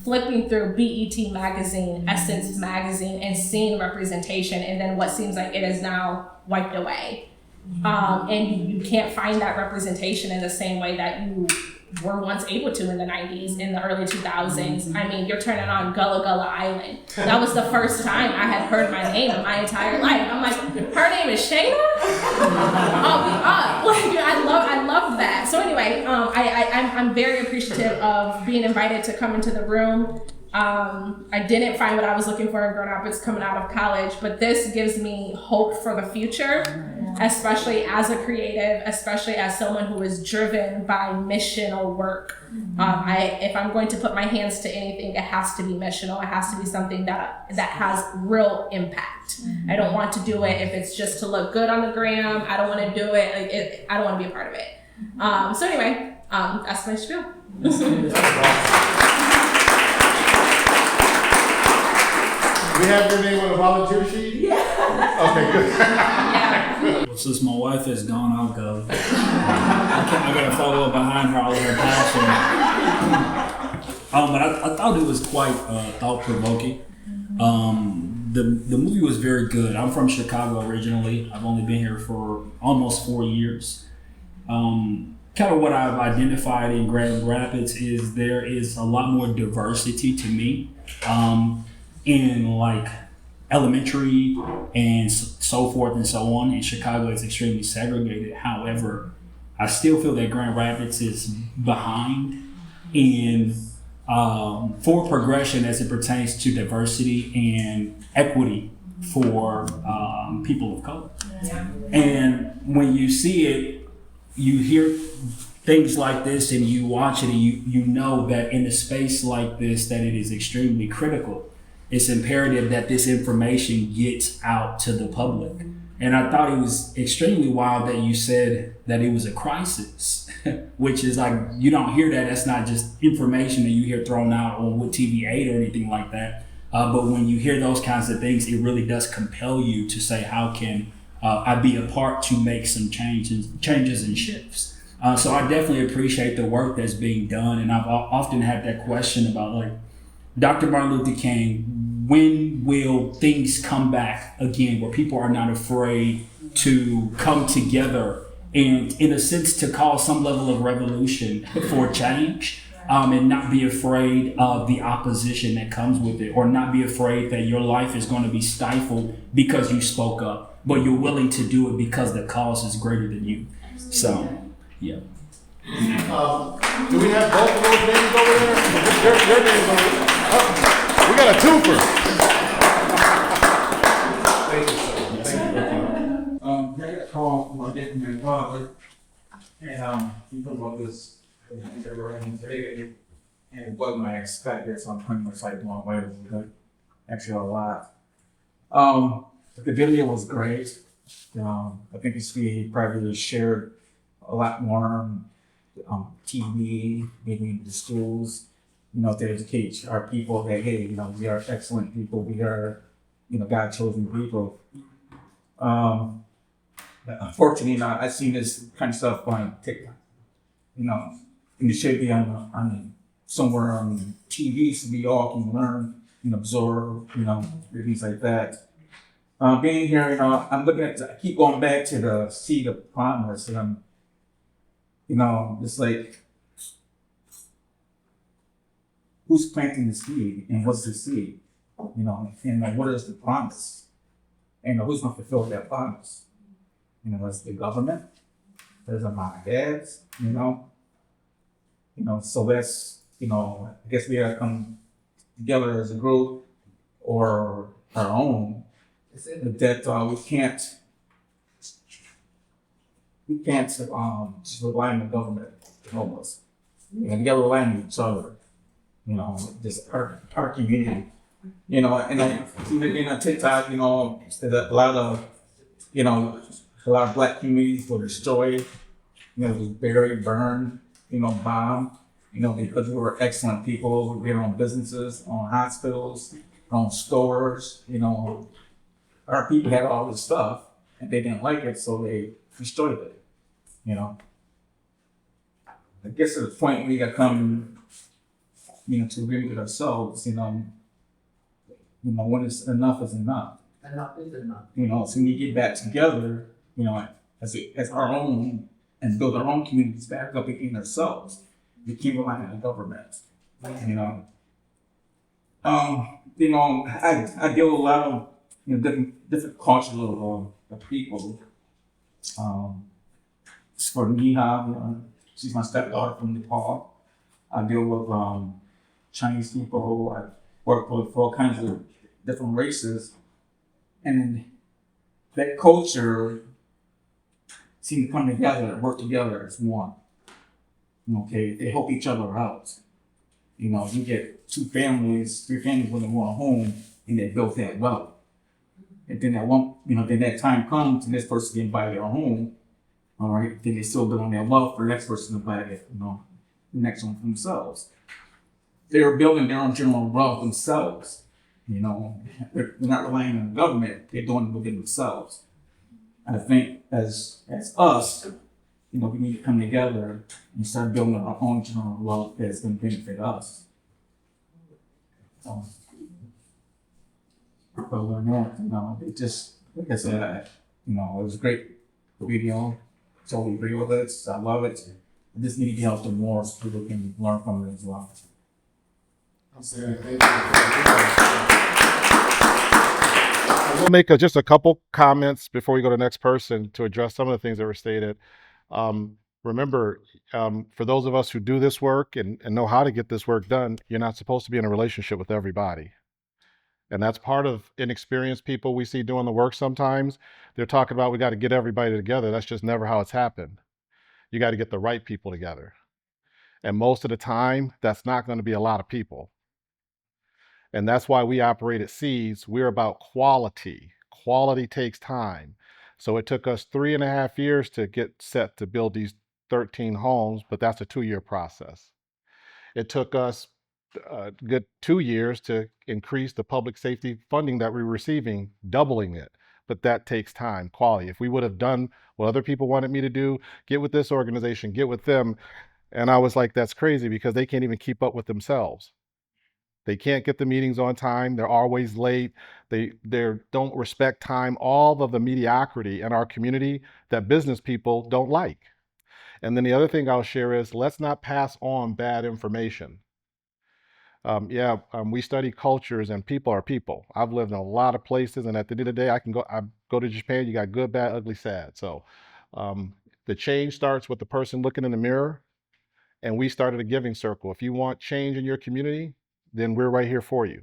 flipping through BET magazine, Essence magazine, and seeing representation, and then what seems like it is now wiped away. And you can't find that representation in the same way that you were once able to in the 90s, in the early 2000s. I mean, you're turning on Gullah Gullah Island. That was the first time I had heard my name in my entire life. I'm like, her name is Shayna? I love that. So anyway, I'm very appreciative of being invited to come into the room. I didn't find what I was looking for in Grand Rapids coming out of college, but this gives me hope for the future, especially as a creative, especially as someone who is driven by missional work. If I'm going to put my hands to anything, it has to be missional. It has to be something that has real impact. I don't want to do it if it's just to look good on the gram. I don't want to do it. I don't want to be a part of it. So anyway, that's my spiel.
We have your name on the volunteer sheet? Yeah. Okay, good.
Yeah.
Well, since my wife is gone, I'll go. I gotta follow up behind her, all of her passion. But I thought it was quite thought-provoking. The movie was very good. I'm from Chicago originally. I've only been here for almost 4 years. Kind of what I've identified in Grand Rapids is there is a lot more diversity to me. In like elementary and so forth and so on. In Chicago, it's extremely segregated. However, I still feel that Grand Rapids is behind in forward progression as it pertains to diversity and equity for people of color. Yeah. And when you see it, you hear things like this and you watch it and you know that in a space like this that it is extremely critical. It's imperative that this information gets out to the public. And I thought it was extremely wild that you said that it was a crisis, which is like, you don't hear that. That's not just information that you hear thrown out on with TV8 or anything like that. But when you hear those kinds of things, it really does compel you to say, how can I be a part to make some changes and shifts? So I definitely appreciate the work that's being done. And I've often had that question about like, Dr. Martin Luther King, when will things come back again where people are not afraid to come together and in a sense to cause some level of revolution for change and not be afraid of the opposition that comes with it, or not be afraid that your life is going to be stifled because you spoke up, but you're willing to do it because the cause is greater than you. So, yeah.
Do we have both of those names over there? Your names over there. We got a twofer. Thank you, sir. Thank you.
I got a call from my different father, and he put about this today, and it wasn't what I expected, so I'm pretty much like blown away with it. Actually, a lot. The video was great. I think he probably shared a lot more TV, maybe the schools, to educate our people that, hey, we are excellent people. We are, God chosen people. Unfortunately, I've seen this kind of stuff on TikTok, and it should be on somewhere on TV so we all can learn and absorb, things like that. Being here, I'm looking at, I keep going back to the seed of promise, and I'm, it's like who's planting the seed and what's the seed? You know, and what is the promise? And who's going to fulfill that promise? You know, it's the government. There's my dads. You know, so that's, you know, I guess we gotta come together as a group or our own. That we can't just rely on the government to help us. We gotta rely on each other. You know, just our community. You know, and I see on TikTok, you know, a lot of black communities were destroyed, you know, was buried, burned, you know, bombed, you know, because we were excellent people. We own businesses, own hospitals, own stores, you know. Our people had all this stuff and they didn't like it, so they destroyed it, you know. I guess at the point we got come, you know, to agree with ourselves, you know, when it's enough is enough.
Enough is enough.
You know, so we get back together, you know, as our own and build our own communities back up again ourselves. We keep relying on the government, you know. You know, I deal with a lot of, you know, different cultures of people. For Neha, you know, she's my stepdaughter from Nepal. I deal with Chinese people. I work with all kinds of different races, and that culture seem to come together and work together as one. Okay, they help each other out. You know, you get three families within one home, and they built that well. And then then that time comes, and this person can buy their home. All right, then they still building their wealth for the next person to buy it. You know, the next one for themselves. They're building their own general wealth themselves. You know, they're not relying on the government. They're doing it within themselves. And I think as us, you know, we need to come together and start building our own general wealth that's going to benefit us. But we're not, you know, it just, like I said, you know, it was a great video. Totally agree with it. I love it. I just need to help them more so people can learn from it as well.
We'll make just a couple comments before we go to the next person to address some of the things that were stated. Remember, for those of us who do this work and know how to get this work done, you're not supposed to be in a relationship with everybody. And that's part of inexperienced people we see doing the work sometimes. They're talking about we got to get everybody together. That's just never how it's happened. You got to get the right people together. And most of the time, that's not going to be a lot of people. And that's why we operate at Seeds. We're about quality. Quality takes time. So it took us 3.5 years to get set to build these 13 homes, but that's a 2-year process. It took us a good 2 years to increase the public safety funding that we're receiving, doubling it. But that takes time, quality. If we would have done what other people wanted me to do, get with this organization, get with them. And I was like, that's crazy because they can't even keep up with themselves. They can't get the meetings on time. They're always late. They don't respect time. All of the mediocrity in our community that business people don't like. And then the other thing I'll share is let's not pass on bad information. We study cultures and people are people. I've lived in a lot of places, and at the end of the day, I go to Japan. You got good, bad, ugly, sad. So the change starts with the person looking in the mirror, and we started a giving circle. If you want change in your community, then we're right here for you.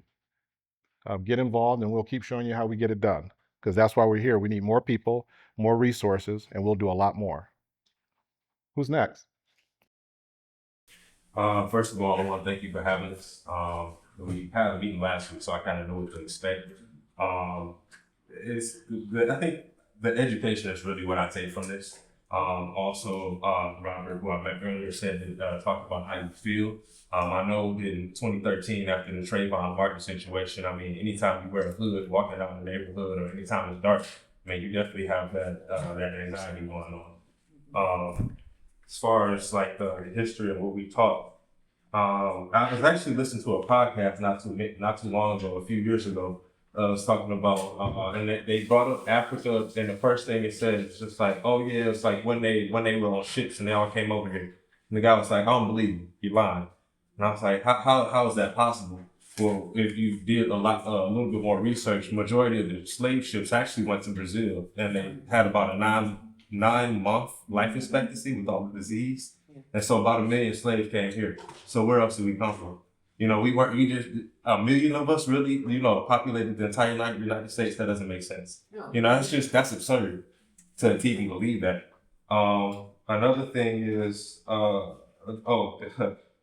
Get involved, and we'll keep showing you how we get it done, because that's why we're here. We need more people, more resources, and we'll do a lot more. Who's next?
First of all, I want to thank you for having us. We had a meeting last week, so I kind of know what to expect. I think the education is really what I take from this. Also, Robert, who I met earlier, said talk about how you feel. I know in 2013, after the Trayvon Martin situation, I mean, anytime you wear a hood, walking out in the neighborhood, or anytime it's dark, I mean, you definitely have that anxiety going on. As far as like the history of what we taught, I was actually listening to a podcast not too long ago, a few years ago. Was talking about, and they brought up Africa, and the first thing it said is just like, oh yeah, it's like when they were on ships and they all came over here. And the guy was like, I don't believe you, you're lying. And I was like, how is that possible? Well, if you did a little bit more research, majority of the slave ships actually went to Brazil, and they had about a 9-month life expectancy with all the disease. And so about 1 million slaves came here. So where else did we come from? You know, we just, 1 million of us really, you know, populated the entire United States. That doesn't make sense. You know, that's absurd to even believe that. Another thing is,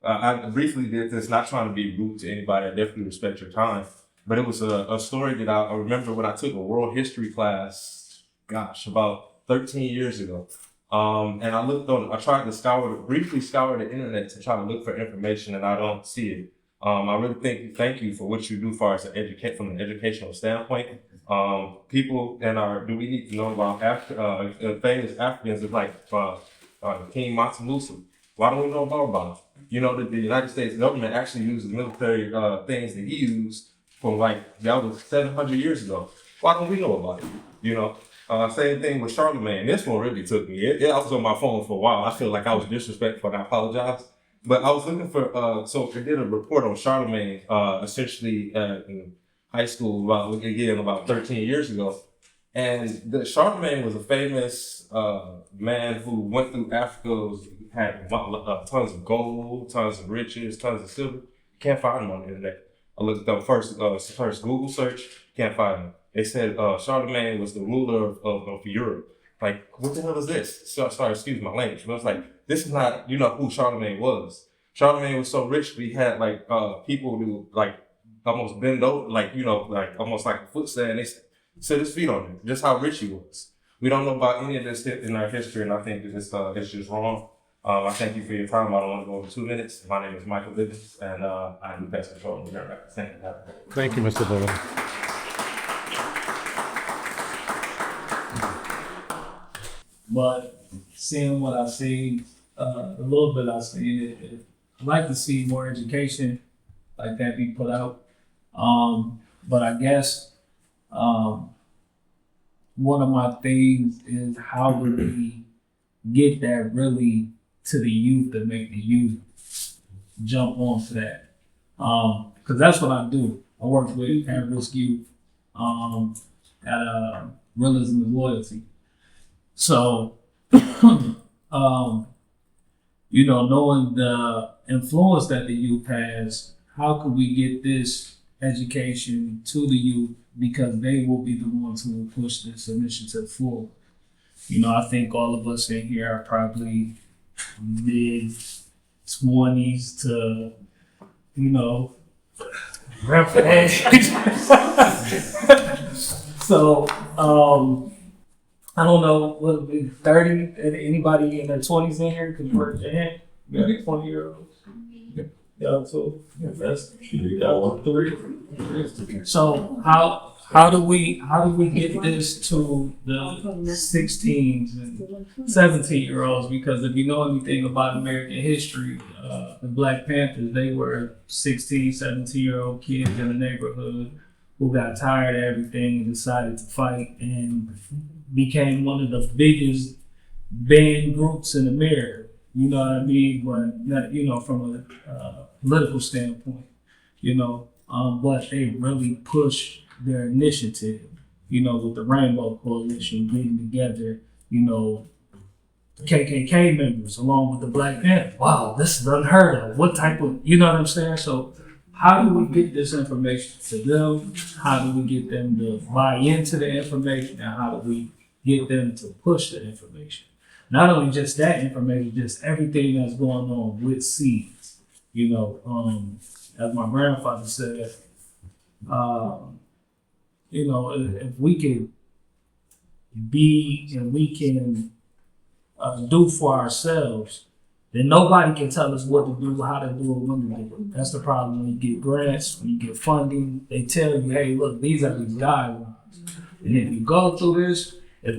I briefly did this, not trying to be rude to anybody. I definitely respect your time. But it was a story that I remember when I took a world history class, gosh, about 13 years ago. And I tried to briefly scour the internet to try to look for information, and I don't see it. I really thank you for what you do for us from an educational standpoint. People do we need to know about famous Africans like King Mansa Musa? Why don't we know about him? You know that the United States government actually uses military things that he used from that was 700 years ago. Why don't we know about it? You know, same thing with Charlemagne. This one really took me. I was on my phone for a while. I feel like I was disrespectful, and I apologize. But I was looking for so I did a report on Charlemagne, essentially in high school about 13 years ago. And Charlemagne was a famous man who went through Africa, had tons of gold, tons of riches, tons of silver. Can't find him on the internet. I looked up first Google search, can't find him. They said Charlemagne was the ruler of Europe. Like, what the hell is this? Sorry, excuse my language. But it's like, this is not, who Charlemagne was. Charlemagne was so rich, we had people who almost bend over, almost like a foot stand. They set his feet on it. Just how rich he was. We don't know about any of this in our history, and I think that it's just wrong. I thank you for your time. I don't want to go over 2 minutes. My name is Michael Bivens, and I do pest control. Thank you.
Thank you, Mr. Bivens.
But seeing what I've seen, a little bit I've seen, I'd like to see more education like that be put out. But I guess one of my things is how do we get that really to the youth to make the youth jump onto that? Because that's what I do. I work with at-risk youth at Realism is Loyalty. So, knowing the influence that the youth has, how can we get this education to the youth, because they will be the ones who will push this initiative forward. I think all of us in here are probably mid-20s to, grandpa age. So, I don't know, what would be 30? Anybody in their 20s in here could work their hand? 20-year-olds. Yeah, so that's 3. So how do we get this to the 16s and 17-year-olds? Because if you know anything about American history, the Black Panthers, they were 16, 17-year-old kids in the neighborhood who got tired of everything and decided to fight and became one of the biggest band groups in America. You know what I mean? But, from a political standpoint, but they really push their initiative, with the Rainbow Coalition getting together, KKK members along with the Black Panthers. Wow, this is unheard of. What type of, you know what I'm saying? So how do we get this information to them? How do we get them to buy into the information? And how do we get them to push the information? Not only just that information, just everything that's going on with seeds. As my grandfather said, if we can be and we can do for ourselves, then nobody can tell us what to do, how to do it, when to do it. That's the problem when you get grants, when you get funding. They tell you, hey, look, these are these guidelines. And if you go through this, if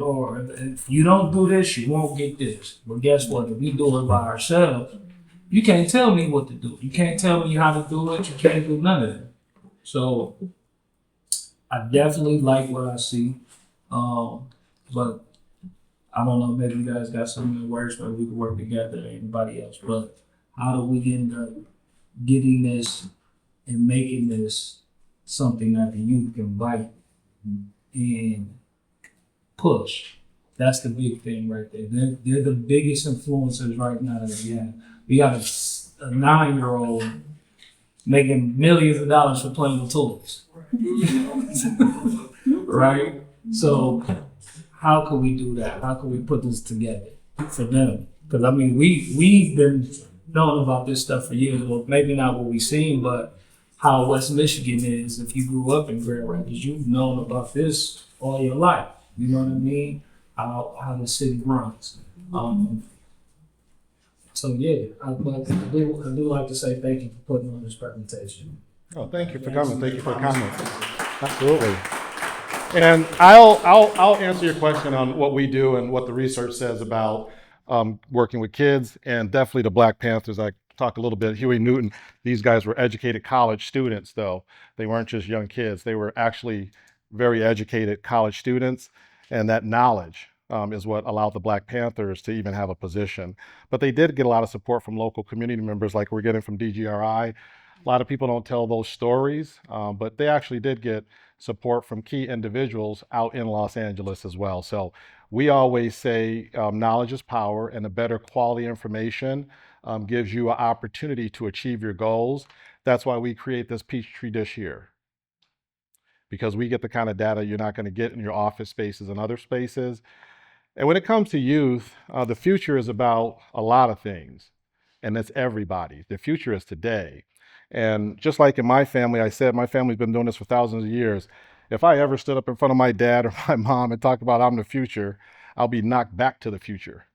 you don't do this, you won't get this. But guess what? If we do it by ourselves, you can't tell me what to do. You can't tell me how to do it. You can't do none of it. So I definitely like what I see. But I don't know, maybe you guys got something that works, maybe we can work together, anybody else. But how do we end up getting this and making this something that the youth can bite and push. That's the big thing right there. They're the biggest influencers right now that we have. We got a 9-year-old making millions of dollars for playing with toys. Right? So how can we do that? How can we put this together for them? Because I mean, we've been knowing about this stuff for years. Well, maybe not what we've seen, but how West Michigan is. If you grew up in Grand Rapids, you've known about this all your life. You know what I mean? How the city runs. So yeah, I do like to say thank you for putting on this presentation.
Oh, thank you for coming. Thank you for the comments. Absolutely. And I'll answer your question on what we do and what the research says about working with kids, and definitely the Black Panthers. I talked a little bit, Huey Newton. These guys were educated college students, though. They weren't just young kids. They were actually very educated college students, and that knowledge is what allowed the Black Panthers to even have a position. But they did get a lot of support from local community members like we're getting from DGRI. A lot of people don't tell those stories, but they actually did get support from key individuals out in Los Angeles as well. So we always say knowledge is power, and a better quality information gives you an opportunity to achieve your goals. That's why we create this Peachtree Dish here, because we get the kind of data you're not going to get in your office spaces and other spaces. And when it comes to youth, the future is about a lot of things, and it's everybody. The future is today. And just like in my family, I said, my family's been doing this for thousands of years. If I ever stood up in front of my dad or my mom and talked about I'm the future, I'll be knocked back to the future.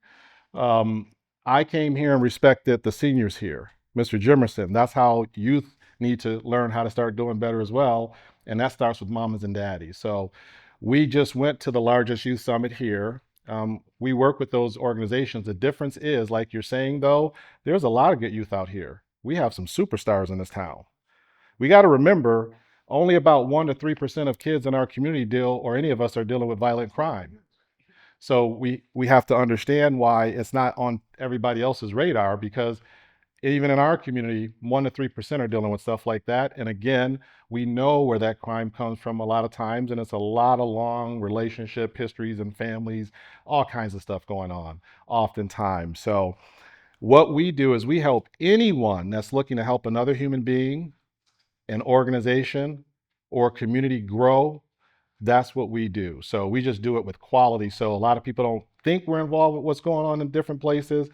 I came here and respected the seniors here. Mr. Jimerson, that's how youth need to learn how to start doing better as well. And that starts with mamas and daddies. So we just went to the largest youth summit here. We work with those organizations. The difference is, like you're saying, though, there's a lot of good youth out here. We have some superstars in this town. We got to remember, only about 1 to 3% of kids in our community or any of us are dealing with violent crime. So we have to understand why it's not on everybody else's radar, because even in our community, 1 to 3% are dealing with stuff like that. And again, we know where that crime comes from a lot of times, and it's a lot of long relationship histories and families, all kinds of stuff going on oftentimes. So what we do is we help anyone that's looking to help another human being, an organization, or community grow. That's what we do. So we just do it with quality. So a lot of people don't think we're involved with what's going on in different places.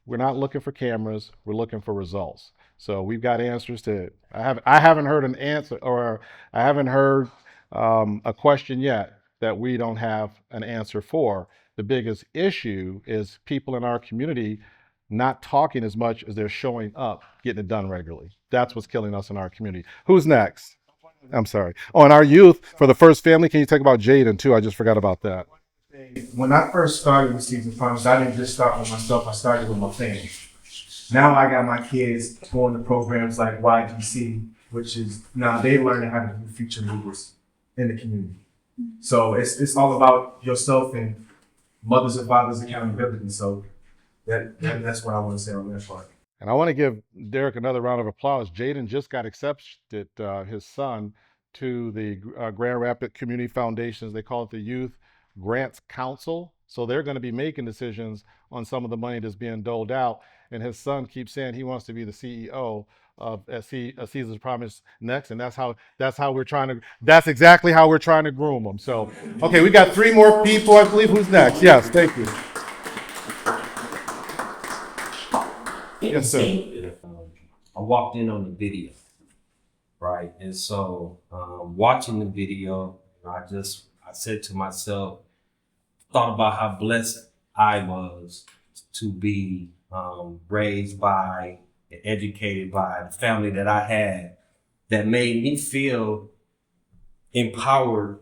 We're not looking for cameras. We're looking for results. So we've got answers to. I haven't heard an answer, or I haven't heard a question yet that we don't have an answer for. The biggest issue is people in our community not talking as much as they're showing up, getting it done regularly. That's what's killing us in our community. Who's next? I'm sorry. Oh, and our youth, for the first family, can you talk about Jaden too? I just forgot about that.
When I first started with Season Farms, I didn't just start with myself, I started with my family. Now I got my kids going to programs like YGC, which is now they learning how to be future leaders in the community. So it's all about yourself and mothers and fathers accountability. So that's what I want to say on that part.
And I want to give Derek another round of applause. Jaden just got accepted, his son, to the Grand Rapids Community Foundations. They call it the Youth Grants Council. So they're going to be making decisions on some of the money that's being doled out. And his son keeps saying he wants to be the CEO of Caesar's Promise next. And that's exactly how we're trying to groom them. So, okay, we got 3 more people, I believe. Who's next? Yes, thank you. Yes, sir.
I walked in on the video, right? And so watching the video, I said to myself, thought about how blessed I was to be raised by and educated by the family that I had, that made me feel empowered,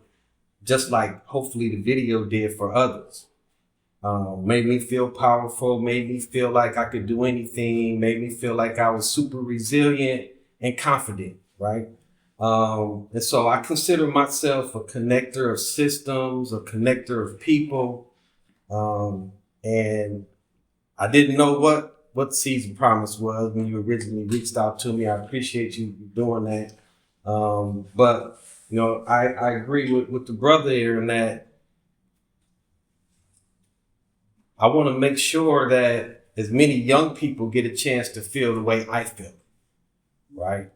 just like hopefully the video did for others. Made me feel powerful, made me feel like I could do anything, made me feel like I was super resilient and confident, right? And so I consider myself a connector of systems, a connector of people. And I didn't know what what Seeds of Promise was when you originally reached out to me. I appreciate you doing that. But you know, I agree with the brother here in that I want to make sure that as many young people get a chance to feel the way I feel, right?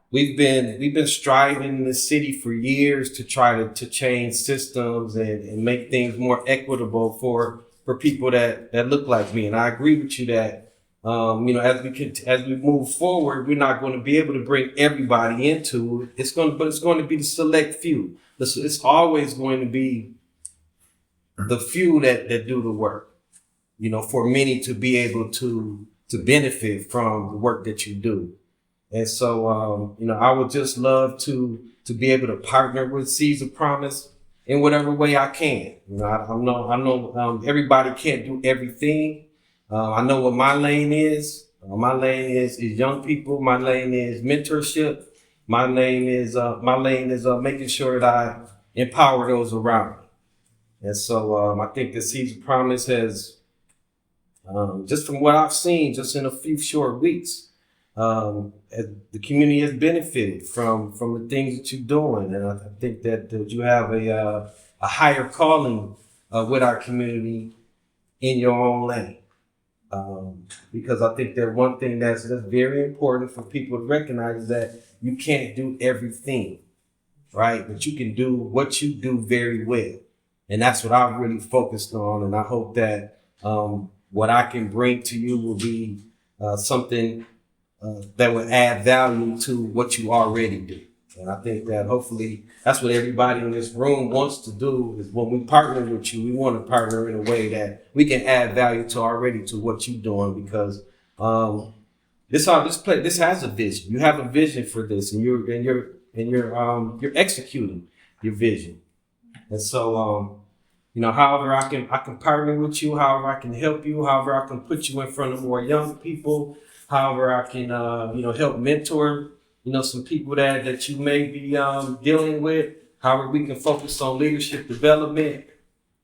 We've been striving in the city for years to try to change systems and make things more equitable for people that look like me. And I agree with you that you know, as we move forward, we're not going to be able to bring everybody into it. It's going to be the select few. It's always going to be the few that do the work, you know, for many to be able to benefit from the work that you do. And so, you know, I would just love to be able to partner with Seeds of Promise in whatever way I can. You know, I know everybody can't do everything. I know what my lane is. My lane is young people. My lane is mentorship. My lane is making sure that I empower those around me. And so I think the Seeds of Promise has, just from what I've seen, just in a few short weeks, the community has benefited from the things that you're doing. And I think that you have a higher calling with our community in your own lane. Because I think that one thing that's very important for people to recognize is that you can't do everything, right? But you can do what you do very well. And that's what I've really focused on. And I hope that what I can bring to you will be something that will add value to what you already do. And I think that hopefully that's what everybody in this room wants to do, is when we partner with you, we want to partner in a way that we can add value to what you're doing, because this has a vision. You have a vision for this, and you're executing your vision. And so you know, however I can partner with you, however I can help you, however I can put you in front of more young people, however I can you know, help mentor, you know, some people that you may be dealing with, however we can focus on leadership development,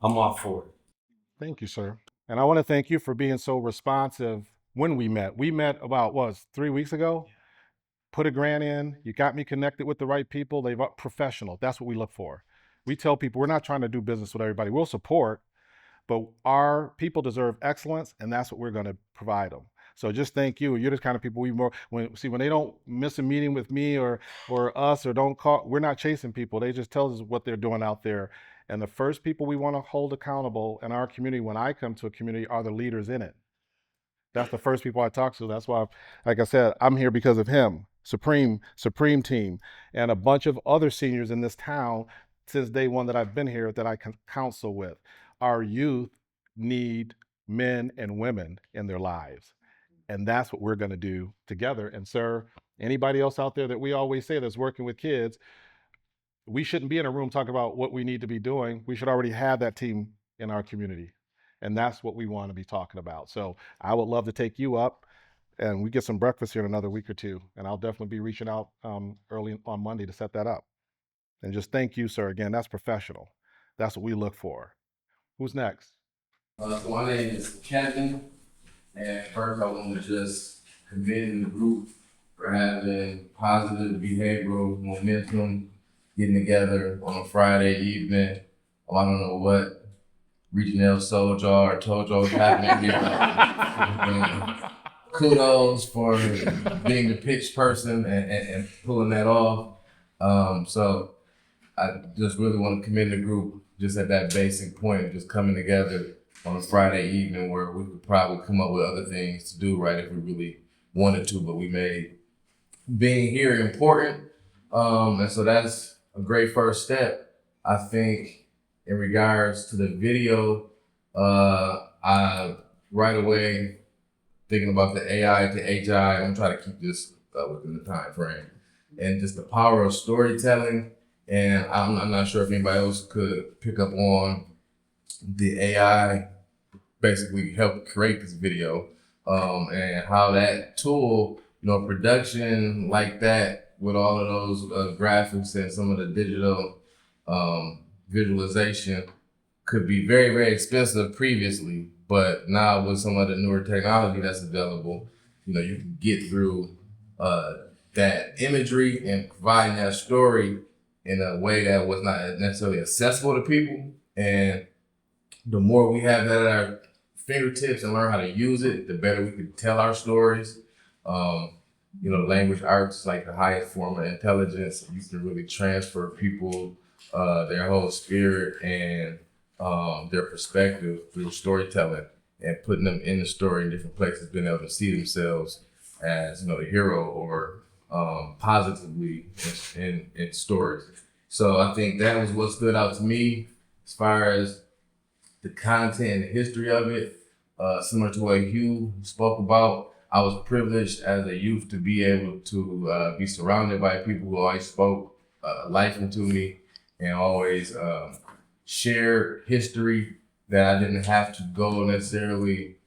I'm all for it.
Thank you, sir. And I want to thank you for being so responsive when we met. We met about 3 weeks ago. Put a grant in, you got me connected with the right people. They've professional. That's what we look for. We tell people we're not trying to do business with everybody. We'll support, but our people deserve excellence, and that's what we're going to provide them. So just thank you. You're the kind of people when they don't miss a meeting with me or us, or don't call, we're not chasing people. They just tell us what they're doing out there. And the first people we want to hold accountable in our community, when I come to a community, are the leaders in it. That's the first people I talk to. That's why, like I said, I'm here because of him, Supreme team, and a bunch of other seniors in this town since day one that I've been here that I can counsel with. Our youth need men and women in their lives. And that's what we're going to do together. And sir, anybody else out there that we always say that's working with kids, we shouldn't be in a room talking about what we need to be doing. We should already have that team in our community. And that's what we want to be talking about. So I would love to take you up, and we get some breakfast here in another week or two. And I'll definitely be reaching out early on Monday to set that up. And just thank you, sir. Again, that's professional. That's what we look for. Who's next?
So my name is Kevin. And first, I want to just commend the group for having positive behavioral momentum, getting together on a Friday evening. I don't know what Regional told y'all was happening. Kudos for being the pitch person and pulling that off. So I just really want to commend the group just at that basic point of just coming together on a Friday evening, where we could probably come up with other things to do, right, if we really wanted to, but we made being here important. And so that's a great first step. I think in regards to the video, I right away thinking about the AI to HI, I'm trying to keep this within the time frame, and just the power of storytelling. And I'm not sure if anybody else could pick up on the AI basically helped create this video, and how that tool, you know, production like that with all of those graphics and some of the digital visualization could be very, very expensive previously, But now with some of the newer technology that's available, you can get through that imagery and providing that story in a way that was not necessarily accessible to people. And the more we have that at our fingertips and learn how to use it, the better we can tell our stories. Language arts, like the highest form of intelligence. You can really transfer people, their whole spirit and their perspective through storytelling and putting them in the story in different places, being able to see themselves as, the hero or positively in stories. So I think that was what stood out to me as far as the content and the history of it. Similar to what Hugh spoke about, I was privileged as a youth to be able to be surrounded by people who always spoke life into me and always shared history that I didn't have to go necessarily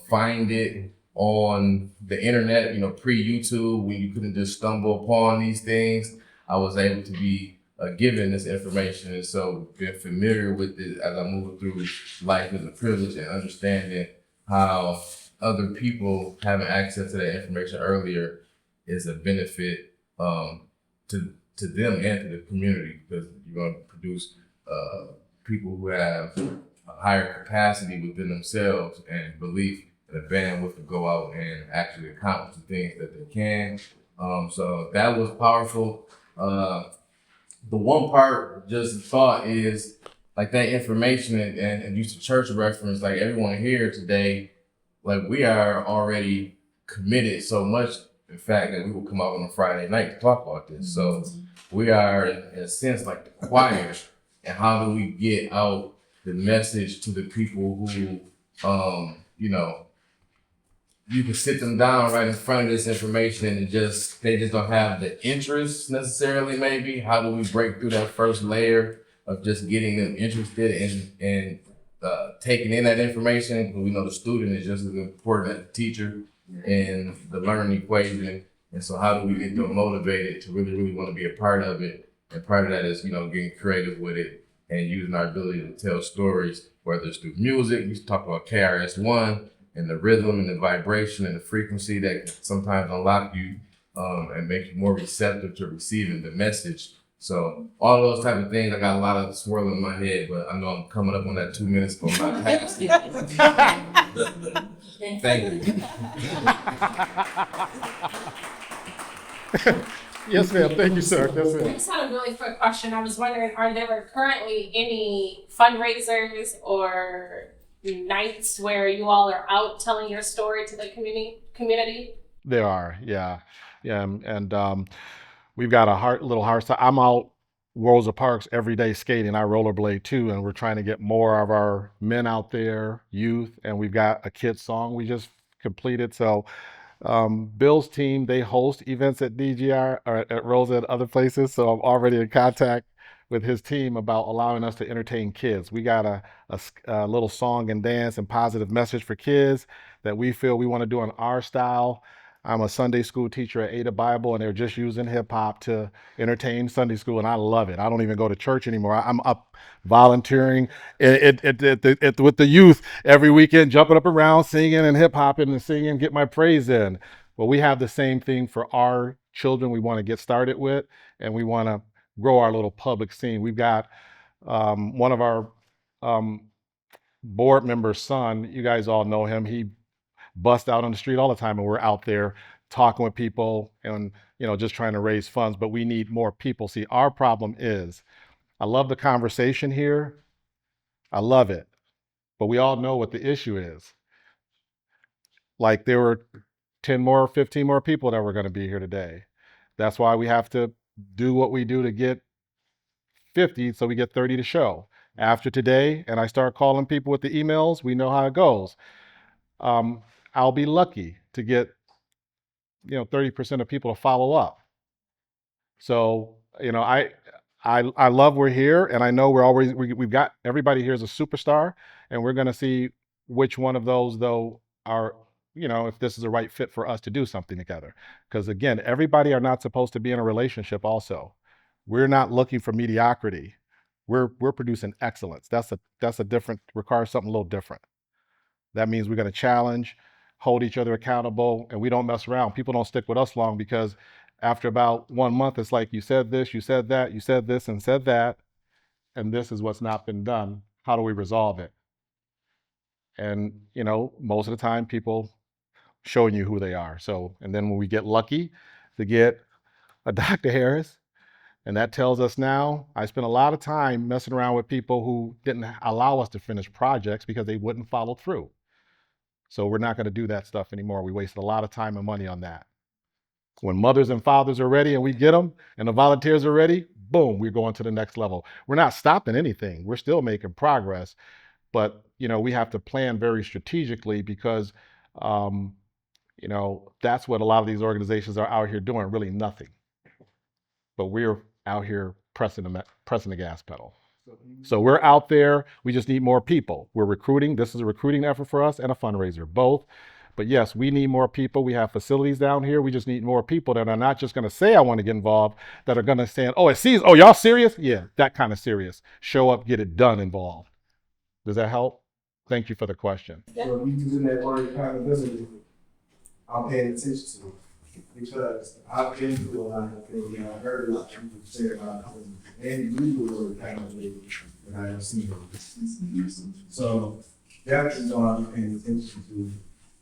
find it on the internet, pre-YouTube, when you couldn't just stumble upon these things. I was able to be given this information, and so being familiar with it as I move through life is a privilege, and understanding how other people having access to that information earlier is a benefit to them and to the community, because you're going to produce people who have a higher capacity within themselves and belief and a bandwidth to go out and actually accomplish the things that they can. So that was powerful. The one part, just thought, is like that information and use of church reference, like everyone here today, like we are already committed so much, in fact, that we will come out on a Friday night to talk about this. So we are, in a sense, like the choir. And how do we get out the message to the people who, you can sit them down right in front of this information and they just don't have the interest necessarily, maybe. How do we break through that first layer of just getting them interested in taking in that information? Because we know the student is just as important as the teacher in the learning equation. And so how do we get them motivated to really, really want to be a part of it? And part of that is, getting creative with it and using our ability to tell stories, whether it's through music. We talk about KRS-One and the rhythm and the vibration and the frequency that can sometimes unlock you and make you more receptive to receiving the message. So all those type of things, I got a lot of swirling in my head, but I know I'm coming up on that 2 minutes for my past. Thank you.
Yes, ma'am. Thank you, sir. Yes,
I
ma'am.
just had a really quick question. I was wondering, are there currently any fundraisers or nights where you all are out telling your story to the community?
There are, yeah. And we've got a little heart. I'm out Rosa Parks every day skating. I rollerblade too, and we're trying to get more of our men out there, youth, and we've got a kids song we just completed. So Bill's team, they host events at DGR or at Rosa and other places. So I'm already in contact with his team about allowing us to entertain kids. We got a little song and dance and positive message for kids that we feel we want to do in our style. I'm a Sunday school teacher at Ada Bible, and they're just using hip hop to entertain Sunday school, and I love it. I don't even go to church anymore. I'm up volunteering with the youth every weekend, jumping up around, singing and hip hopping and singing, get my praise in. Well, we have the same thing for our children we want to get started with, and we want to grow our little public scene. We've got one of our board members' son, you guys all know him. He busts out on the street all the time, and we're out there talking with people and just trying to raise funds, but we need more people. See, our problem is, I love the conversation here. I love it. But we all know what the issue is. Like there were 10 more, 15 more people that were going to be here today. That's why we have to do what we do to get 50, so we get 30 to show. After today, and I start calling people with the emails, we know how it goes. I'll be lucky to get 30% of people to follow up. So I love we're here, and I know we've got everybody here is a superstar, and we're going to see which one of those though are if this is the right fit for us to do something together. Because again, everybody are not supposed to be in a relationship. Also, we're not looking for mediocrity. We're producing excellence. That's a different, requires something a little different. That means we're going to challenge, hold each other accountable, and we don't mess around. People don't stick with us long because after about 1 month, it's like, you said this, you said that, you said this and said that, and this is what's not been done. How do we resolve it? And, you know, most of the time people showing you who they are. So, and then when we get lucky to get a Dr. Harris, and that tells us now, I spent a lot of time messing around with people who didn't allow us to finish projects because they wouldn't follow through. So we're not going to do that stuff anymore. We wasted a lot of time and money on that. When mothers and fathers are ready and we get them and the volunteers are ready, boom, we're going to the next level. We're not stopping anything. We're still making progress, but you know, we have to plan very strategically because you know, that's what a lot of these organizations are out here doing, really nothing. But we're out here pressing the gas pedal. So we're out there. We just need more people. We're recruiting. This is a recruiting effort for us and a fundraiser, both. But yes, we need more people. We have facilities down here. We just need more people that are not just going to say, I want to get involved, that are going to say, oh, it sees, oh, y'all serious? Yeah, that kind of serious. Show up, get it done involved. Does that help? Thank you for the question.
So you using that word accountability, I'm paying attention to it because I've been through a lot of things and I heard a lot of people say about it and use the word accountability when I have seen it. So definitely know I'm paying attention to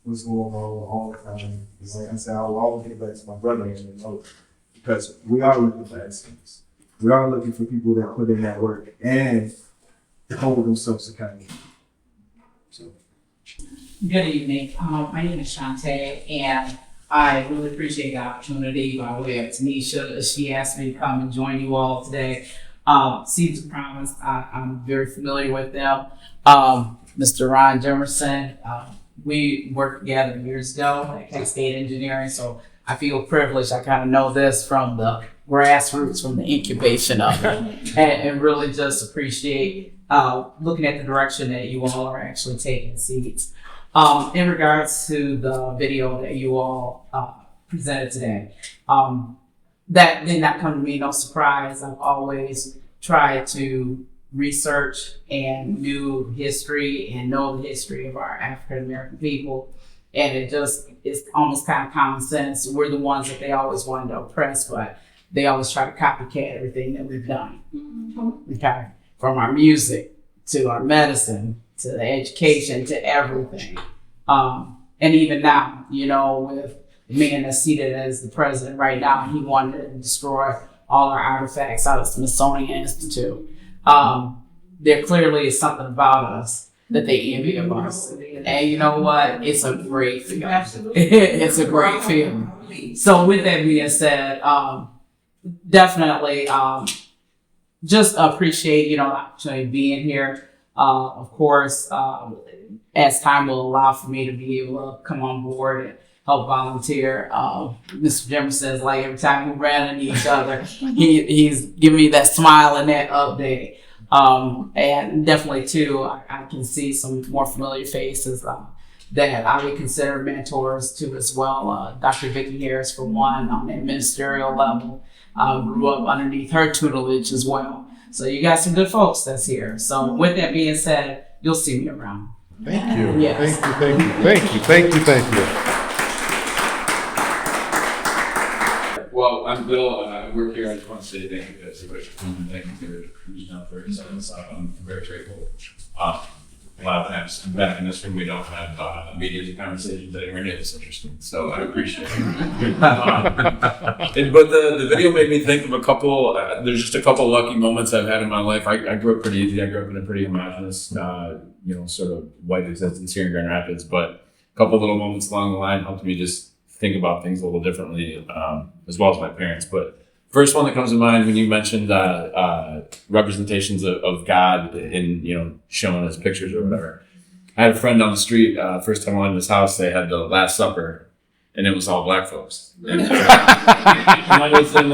what's going on all the time. It's like I said, I'll always get back to my brother and know because we are looking for excellence. We are looking for people that put in that work and hold themselves accountable.
Good evening. My name is Shantae, and I really appreciate the opportunity by way of Tanisha. She asked me to come and join you all today. Seeds of Promise, I'm very familiar with them. Mr. Ron Jemerson, we worked together years ago at K-State Engineering, so I feel privileged. I kind of know this from the grassroots, from the incubation of it, and really just appreciate looking at the direction that you all are actually taking Seeds. In regards to the video that you all presented today, that did not come to me no surprise. I've always tried to research and knew history and know the history of our African American people. And it's almost kind of common sense. We're the ones that they always wanted to oppress, but they always try to copycat everything that we've done. Okay, from our music to our medicine, to the education, to everything. And even now, you know, with the man that's seated as the president right now, he wanted to destroy all our artifacts out of Smithsonian Institute. There clearly is something about us that they envy of us. And you know what? It's a great feeling. It's a great feeling. So with that being said, definitely just appreciate, you know, the opportunity of being here. Of course, as time will allow for me to be able to come on board and help volunteer. Mr. Jemerson is like every time we ran into each other, he's giving me that smile and that update. And definitely too, I can see some more familiar faces that I would consider mentors too as well. Dr. Vicki Harris, for one, on the ministerial level, grew up underneath her tutelage as well. So you got some good folks that's here. So with that being said, you'll see me around.
Thank you.
Yes.
Thank you. Thank you. Thank you. Thank you.
Well, I'm Bill. I work here. I just want to say thank you to everybody for coming. Thank you for reaching out for us. I'm very grateful. A lot of times back in this room, we don't have media conversations anywhere near this interesting. So I appreciate it. But the video made me think of a couple, there's just a couple lucky moments I've had in my life. I grew up pretty easy. I grew up in a pretty homogenous, sort of white existence here in Grand Rapids. But a couple little moments along the line helped me just think about things a little differently, as well as my parents. But first one that comes to mind when you mentioned representations of God in, showing us pictures or whatever. I had a friend on the street, first time I went to his house, they had the Last Supper, and it was all black folks. And, I was in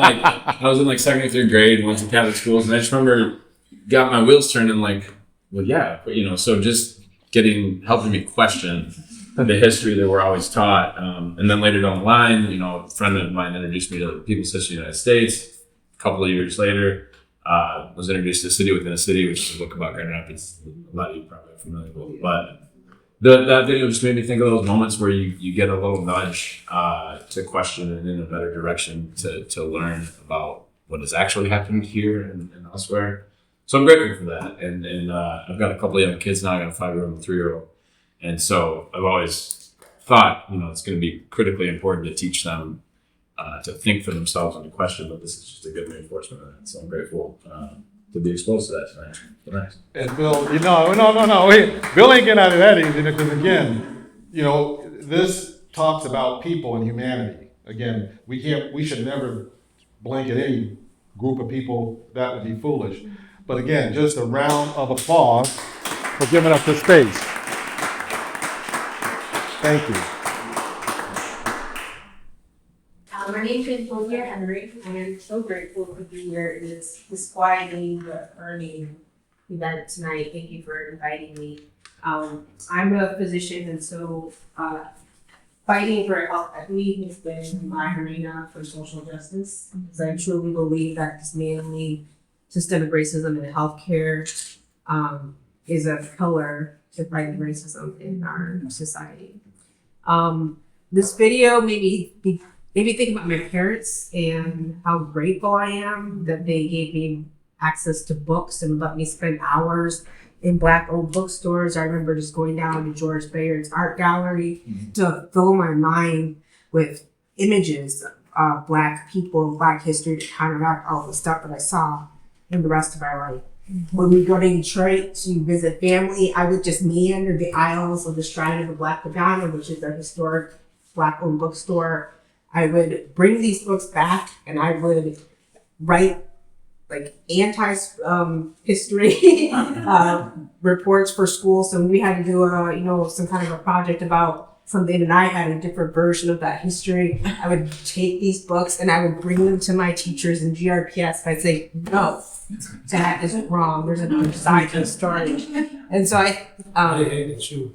like second or third grade, went to Catholic schools, and I just remember got my wheels turning like, well, yeah, but, so just helping me question the history that we're always taught. And then later down the line, a friend of mine introduced me to the People's History of the United States. A couple of years later, was introduced to City Within a City, which is a book about Grand Rapids. A lot of you probably are familiar with. But that video just made me think of those moments where you get a little nudge to question it in a better direction to learn about what has actually happened here and elsewhere. So I'm grateful for that. And I've got a couple of young kids now. I got a 5-year-old and a 3-year-old. And so I've always thought, it's going to be critically important to teach them to think for themselves and to question, but this is just a good reinforcement of that. So I'm grateful to be exposed to that tonight.
And Bill, no, wait. Bill ain't getting out of that easy because again, this talks about people and humanity. Again, we should never blanket any group of people. That would be foolish. But again, just a round of applause for giving us this space. Thank you.
My name is Olivia Henry, and I'm so grateful to be here in this quieting but earning event tonight. Thank you for inviting me. I'm a physician, and so fighting for health equity has been my arena for social justice, because I truly believe that dismantling systemic racism in healthcare is a pillar to fighting racism in our society. This video made me think about my parents and how grateful I am that they gave me access to books and let me spend hours in Black-owned bookstores. I remember just going down to George Bayard's art gallery to fill my mind with images of Black people, Black history, to counteract all the stuff that I saw in the rest of my life. When we go to Detroit to visit family, I would just meander the aisles of the Shrine of the Black Madonna, which is a historic Black-owned bookstore. I would bring these books back and I would write like anti-history reports for school. So we had to do some kind of a project about something, and I had a different version of that history. I would take these books and I would bring them to my teachers in GRPS. I'd say, no, that is wrong. There's another side to the story. And so I hated you.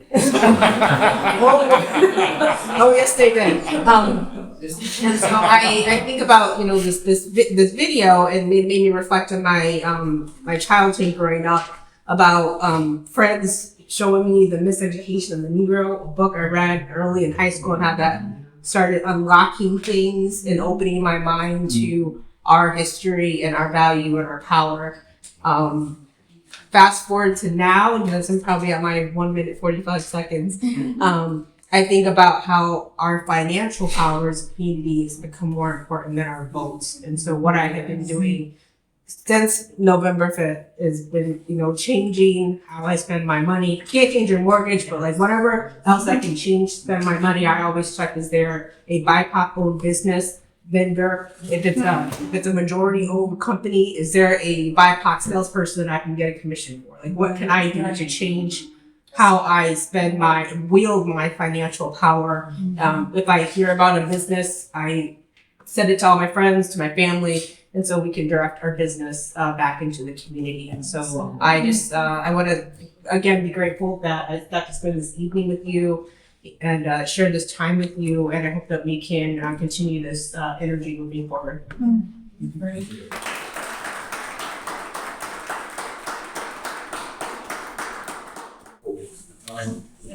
Oh yes, they did. And so I think about this video, and it made me reflect on my childhood growing up about friends showing me The Miseducation of the Negro, a book I read early in high school, and how that started unlocking things and opening my mind to our history and our value and our power. Fast forward to now, because I'm probably at my 1 minute 45 seconds. I think about how our financial power as a community has become more important than our votes. And so what I have been doing since November 5th has been, changing how I spend my money. Can't change your mortgage, but like whatever else I can spend my money, I always check, is there a BIPOC-owned business vendor? If it's a majority-owned company, is there a BIPOC salesperson that I can get a commission for? Like, what can I do to change how I wield my financial power? If I hear about a business, I send it to all my friends, to my family, and so we can direct our business back into the community. And so I want to, again, be grateful that I got to spend this evening with you and share this time with you, and I hope that we can continue this energy moving forward. Thank you.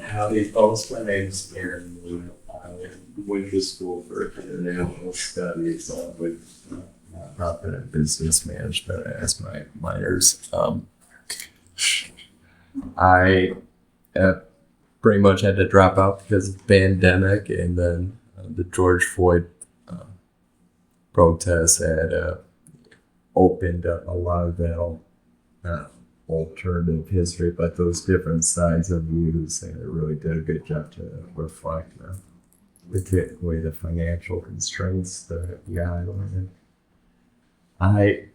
Howdy folks, my name is Aaron Wu. I went to school for international studies with profit and business management as my minors. I pretty much had to drop out because of the pandemic, and then the George Floyd protests had opened up a lot of that alternative history, but those different sides of views, and it really did a good job to reflect particularly the financial constraints that you highlighted. I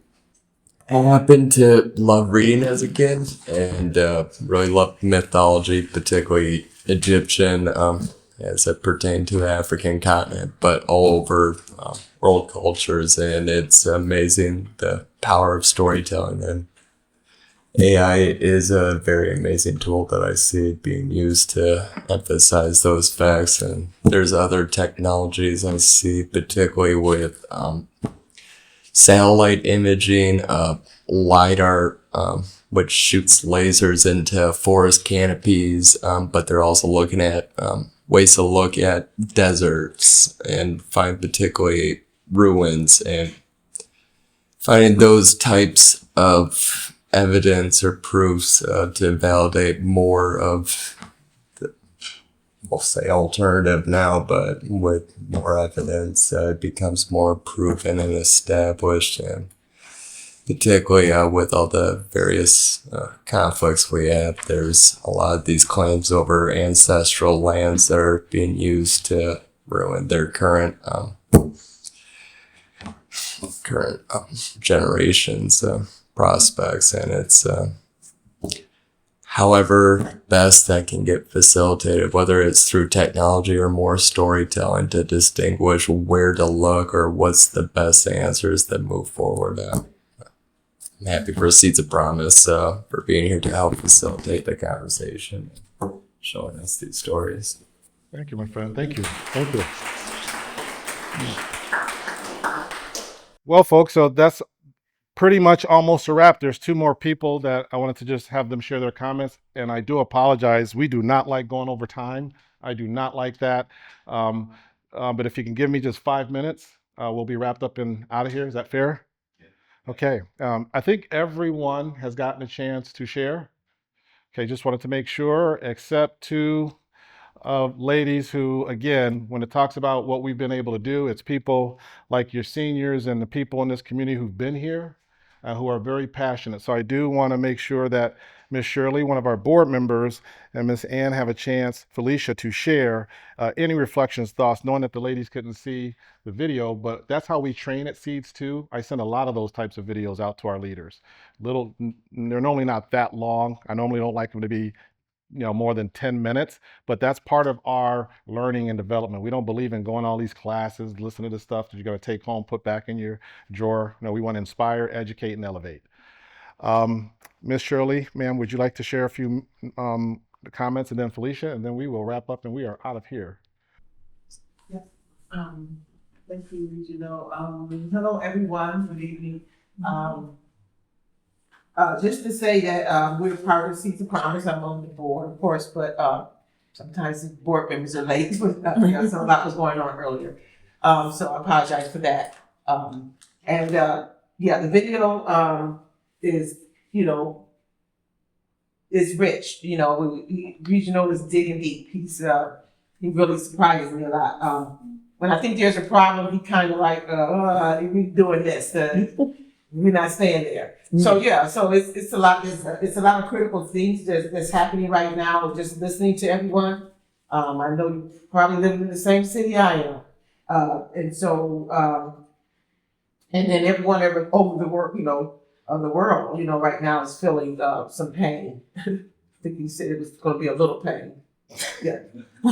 happened to love reading as a kid, and really loved mythology, particularly Egyptian, as it pertained to the African continent, but all over world cultures. And it's amazing the power of storytelling, and AI is a very amazing tool that I see being used to emphasize those facts. And there's other technologies I see, particularly with satellite imaging, LiDAR which shoots lasers into forest canopies, but they're also looking at ways to look at deserts and find particularly ruins and finding those types of evidence or proofs to validate more of the, we'll say alternative now, but with more evidence, it becomes more proven and established. And particularly with all the various conflicts we have, there's a lot of these claims over ancestral lands that are being used to ruin their current generations prospects, and it's however best that can get facilitated, whether it's through technology or more storytelling to distinguish where to look or what's the best answers that move forward. I'm happy for Seeds of Promise for being here to help facilitate the conversation and showing us these stories.
Thank you, my friend. Thank you. Thank you. Well, folks, so that's pretty much almost a wrap. There's two more people that I wanted to just have them share their comments, and I do apologize. We do not like going over time. I do not like that. But if you can give me just 5 minutes, we'll be wrapped up and out of here. Is that fair? Okay. I think everyone has gotten a chance to share. Okay, just wanted to make sure, except two ladies who, again, when it talks about what we've been able to do, it's people like your seniors and the people in this community who've been here, who are very passionate. So I do want to make sure that Ms. Shirley, one of our board members, and Ms. Ann have a chance, Felicia, to share any reflections, thoughts, knowing that the ladies couldn't see the video, but that's how we train at Seeds too. I send a lot of those types of videos out to our leaders. They're normally not that long. I normally don't like them to be more than 10 minutes, but that's part of our learning and development. We don't believe in going all these classes, listen to the stuff that you're going to take home, put back in your drawer. No, we want to inspire, educate, and elevate. Ms. Shirley, ma'am, would you like to share a few comments, and then Felicia, and then we will wrap up and we are out of here.
Yes. Thank you, Regional. Hello, everyone. Good evening. Just to say that we're part of Seeds of Promise. I'm on the board, of course, but sometimes the board members are late. So a lot was going on earlier. So I apologize for that. Yeah, the video is, is rich. Regional is digging deep. He really surprises me a lot. When I think there's a problem, he kind of like, we doing this. We're not staying there. So yeah, so it's a lot. It's a lot of critical things that's happening right now. Just listening to everyone. I know you probably live in the same city I am, and so and then everyone over the world, of the world, right now is feeling some pain. I think you said it was going to be a little pain. Yeah.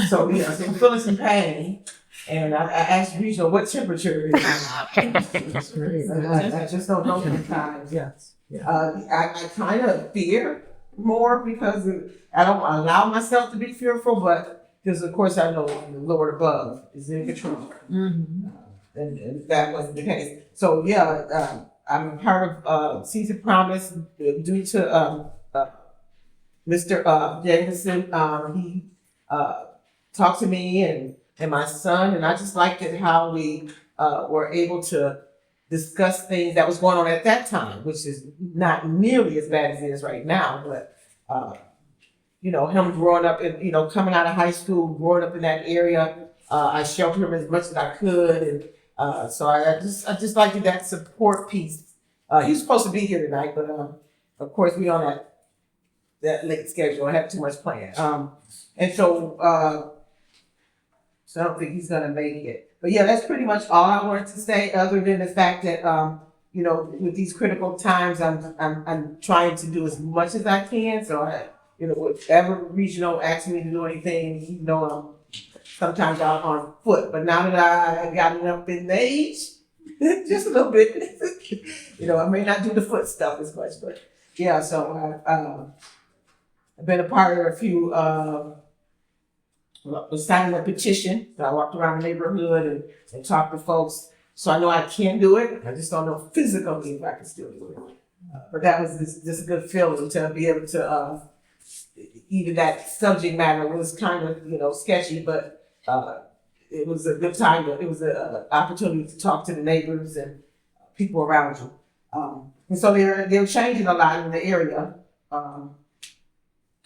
So yeah, so I'm feeling some pain. And I asked Regional what temperature it is. I just don't know sometimes. Yes. I kind of fear more because I don't allow myself to be fearful, but because of course I know the Lord above is in control. Mm-hmm. And that wasn't the case. So yeah, I'm part of Seeds of Promise due to Mr. Jamison. He talked to me and my son, and I just liked it how we were able to discuss things that was going on at that time, which is not nearly as bad as it is right now. But him growing up in, coming out of high school, growing up in that area, I sheltered him as much as I could, and so I just liked that support piece. He was supposed to be here tonight, but of course we on that late schedule. I had too much planned, and so. So I don't think he's gonna make it. But yeah, that's pretty much all I wanted to say, other than the fact that with these critical times, I'm trying to do as much as I can. So whatever Regional asks me to do anything, I'm sometimes out on foot. But now that I got enough in age, just a little bit, I may not do the foot stuff as much, but yeah. So I've been a part of a few. Was signing a petition. So I walked around the neighborhood and talked to folks. So I know I can do it. I just don't know physically if I can still do it. But that was just a good feeling to be able to, even that subject matter was kind of, sketchy, but, it was a good time. It was an opportunity to talk to the neighbors and people around you. And so they're changing a lot in the area.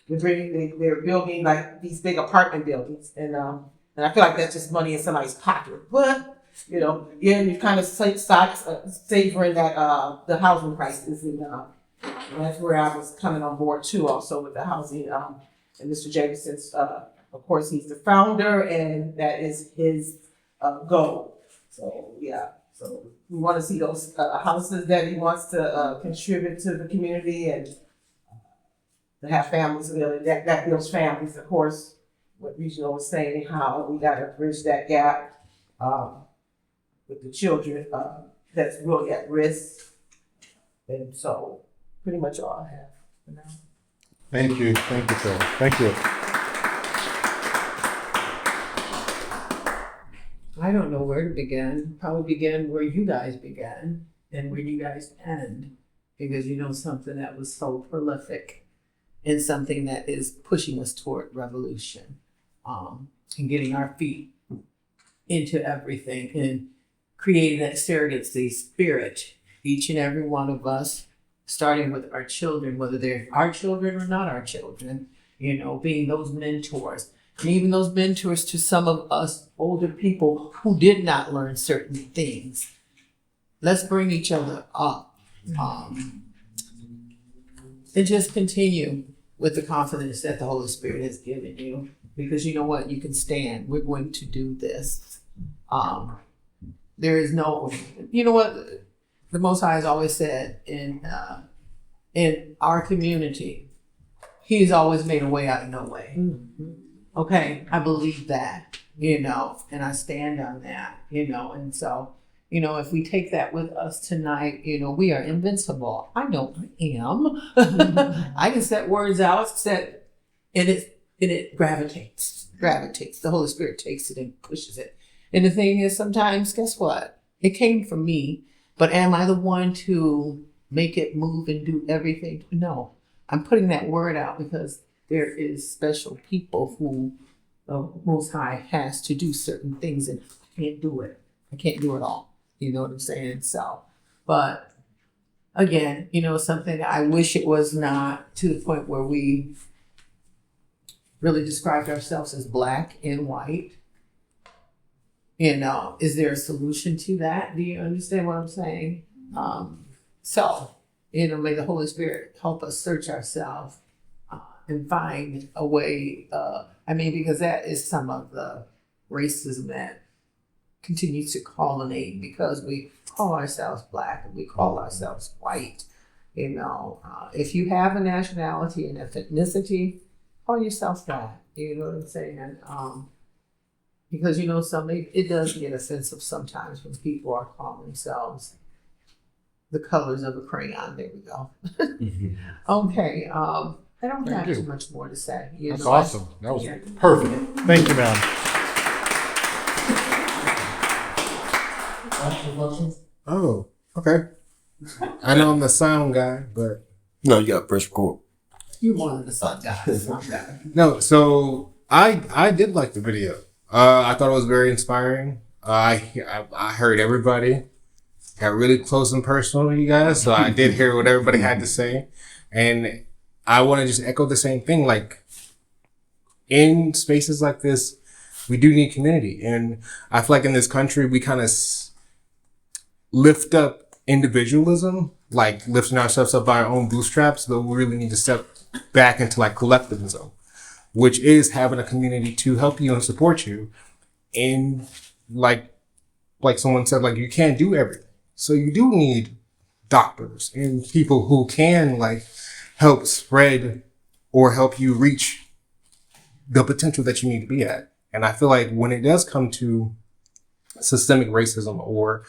They're building like these big apartment buildings, and I feel like that's just money in somebody's pocket. But you're kind of savoring that the housing crisis, and that's where I was coming on board too, also with the housing. And Mr. Jameson's, of course, he's the founder, and that is his goal. So yeah, so we want to see those houses that he wants to contribute to the community and to have families building. That builds families, of course. What Regional was saying, how we got to bridge that gap with the children that's really at risk. And so, pretty much all I have for now.
Thank you, Phil. Thank you.
I don't know where to begin. Probably begin where you guys began and where you guys end, because something that was so prolific and something that is pushing us toward revolution, and getting our feet into everything and creating that surrogacy spirit. Each and every one of us, starting with our children, whether they're our children or not our children, being those mentors. And even those mentors to some of us older people who did not learn certain things. Let's bring each other up. And just continue with the confidence that the Holy Spirit has given you. Because you know what? You can stand. We're going to do this. There is no, what? The Most High has always said in our community, He's always made a way out of no way. Mm-hmm. Okay, I believe that, and I stand on that, and so, if we take that with us tonight, we are invincible. I know I am. I can set words out, and it gravitates. The Holy Spirit takes it and pushes it. And the thing is, sometimes, guess what? It came from me, but am I the one to make it move and do everything? No, I'm putting that word out because there is special people who the Most High has to do certain things, and I can't do it. I can't do it all. You know what I'm saying? So, but again, something I wish it was not to the point where we really described ourselves as black and white. Is there a solution to that? Do you understand what I'm saying? So, may the Holy Spirit help us search ourselves and find a way, because that is some of the racism that continues to colonate, because we call ourselves black and we call ourselves white. If you have a nationality and ethnicity, call yourself that. You know what I'm saying? Because it does get offensive sometimes when people are calling themselves the colors of a crayon. There we go. Okay. I don't have too much more to say.
That's awesome. That was perfect. Thank you, ma'am.
Oh, okay. I know I'm the sound guy, but no, you got to press record.
You're one of the sun guys.
No, so I did like the video. I thought it was very inspiring. I heard everybody. Got really close and personal with you guys, so I did hear what everybody had to say, and I want to just echo the same thing. Like, in spaces like this, we do need community, and I feel like in this country we kind of lift up individualism, like lifting ourselves up by our own bootstraps, though we really need to step back into like collectivism, which is having a community to help you and support you. And like someone said, like, you can't do everything. So you do need doctors and people who can like help spread or help you reach the potential that you need to be at. And I feel like when it does come to systemic racism or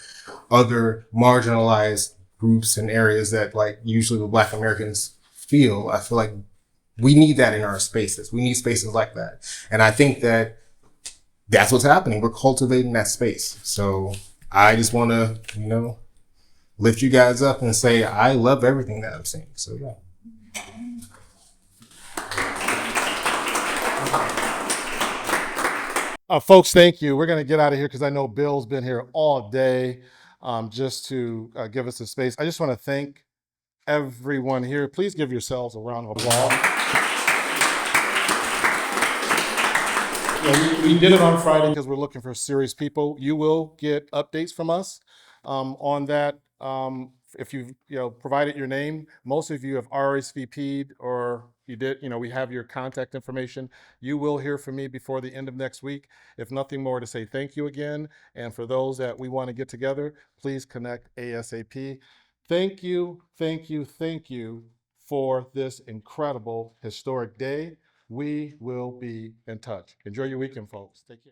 other marginalized groups and areas that like usually the Black Americans feel, I feel like we need that in our spaces. We need spaces like that. And I think that that's what's happening. We're cultivating that space. So I just want to, lift you guys up and say, I love everything that I'm seeing. So yeah.
Folks, thank you. We're going to get out of here because I know Bill's been here all day just to give us a space. I just want to thank everyone here. Please give yourselves a round of applause. We did it on Friday because we're looking for serious people. You will get updates from us on that. If you've provided your name, most of you have RSVP'd or you did, we have your contact information. You will hear from me before the end of next week. If nothing more, to say thank you again. And for those that we want to get together, please connect ASAP. Thank you, thank you, thank you for this incredible historic day. We will be in touch. Enjoy your weekend, folks. Take care.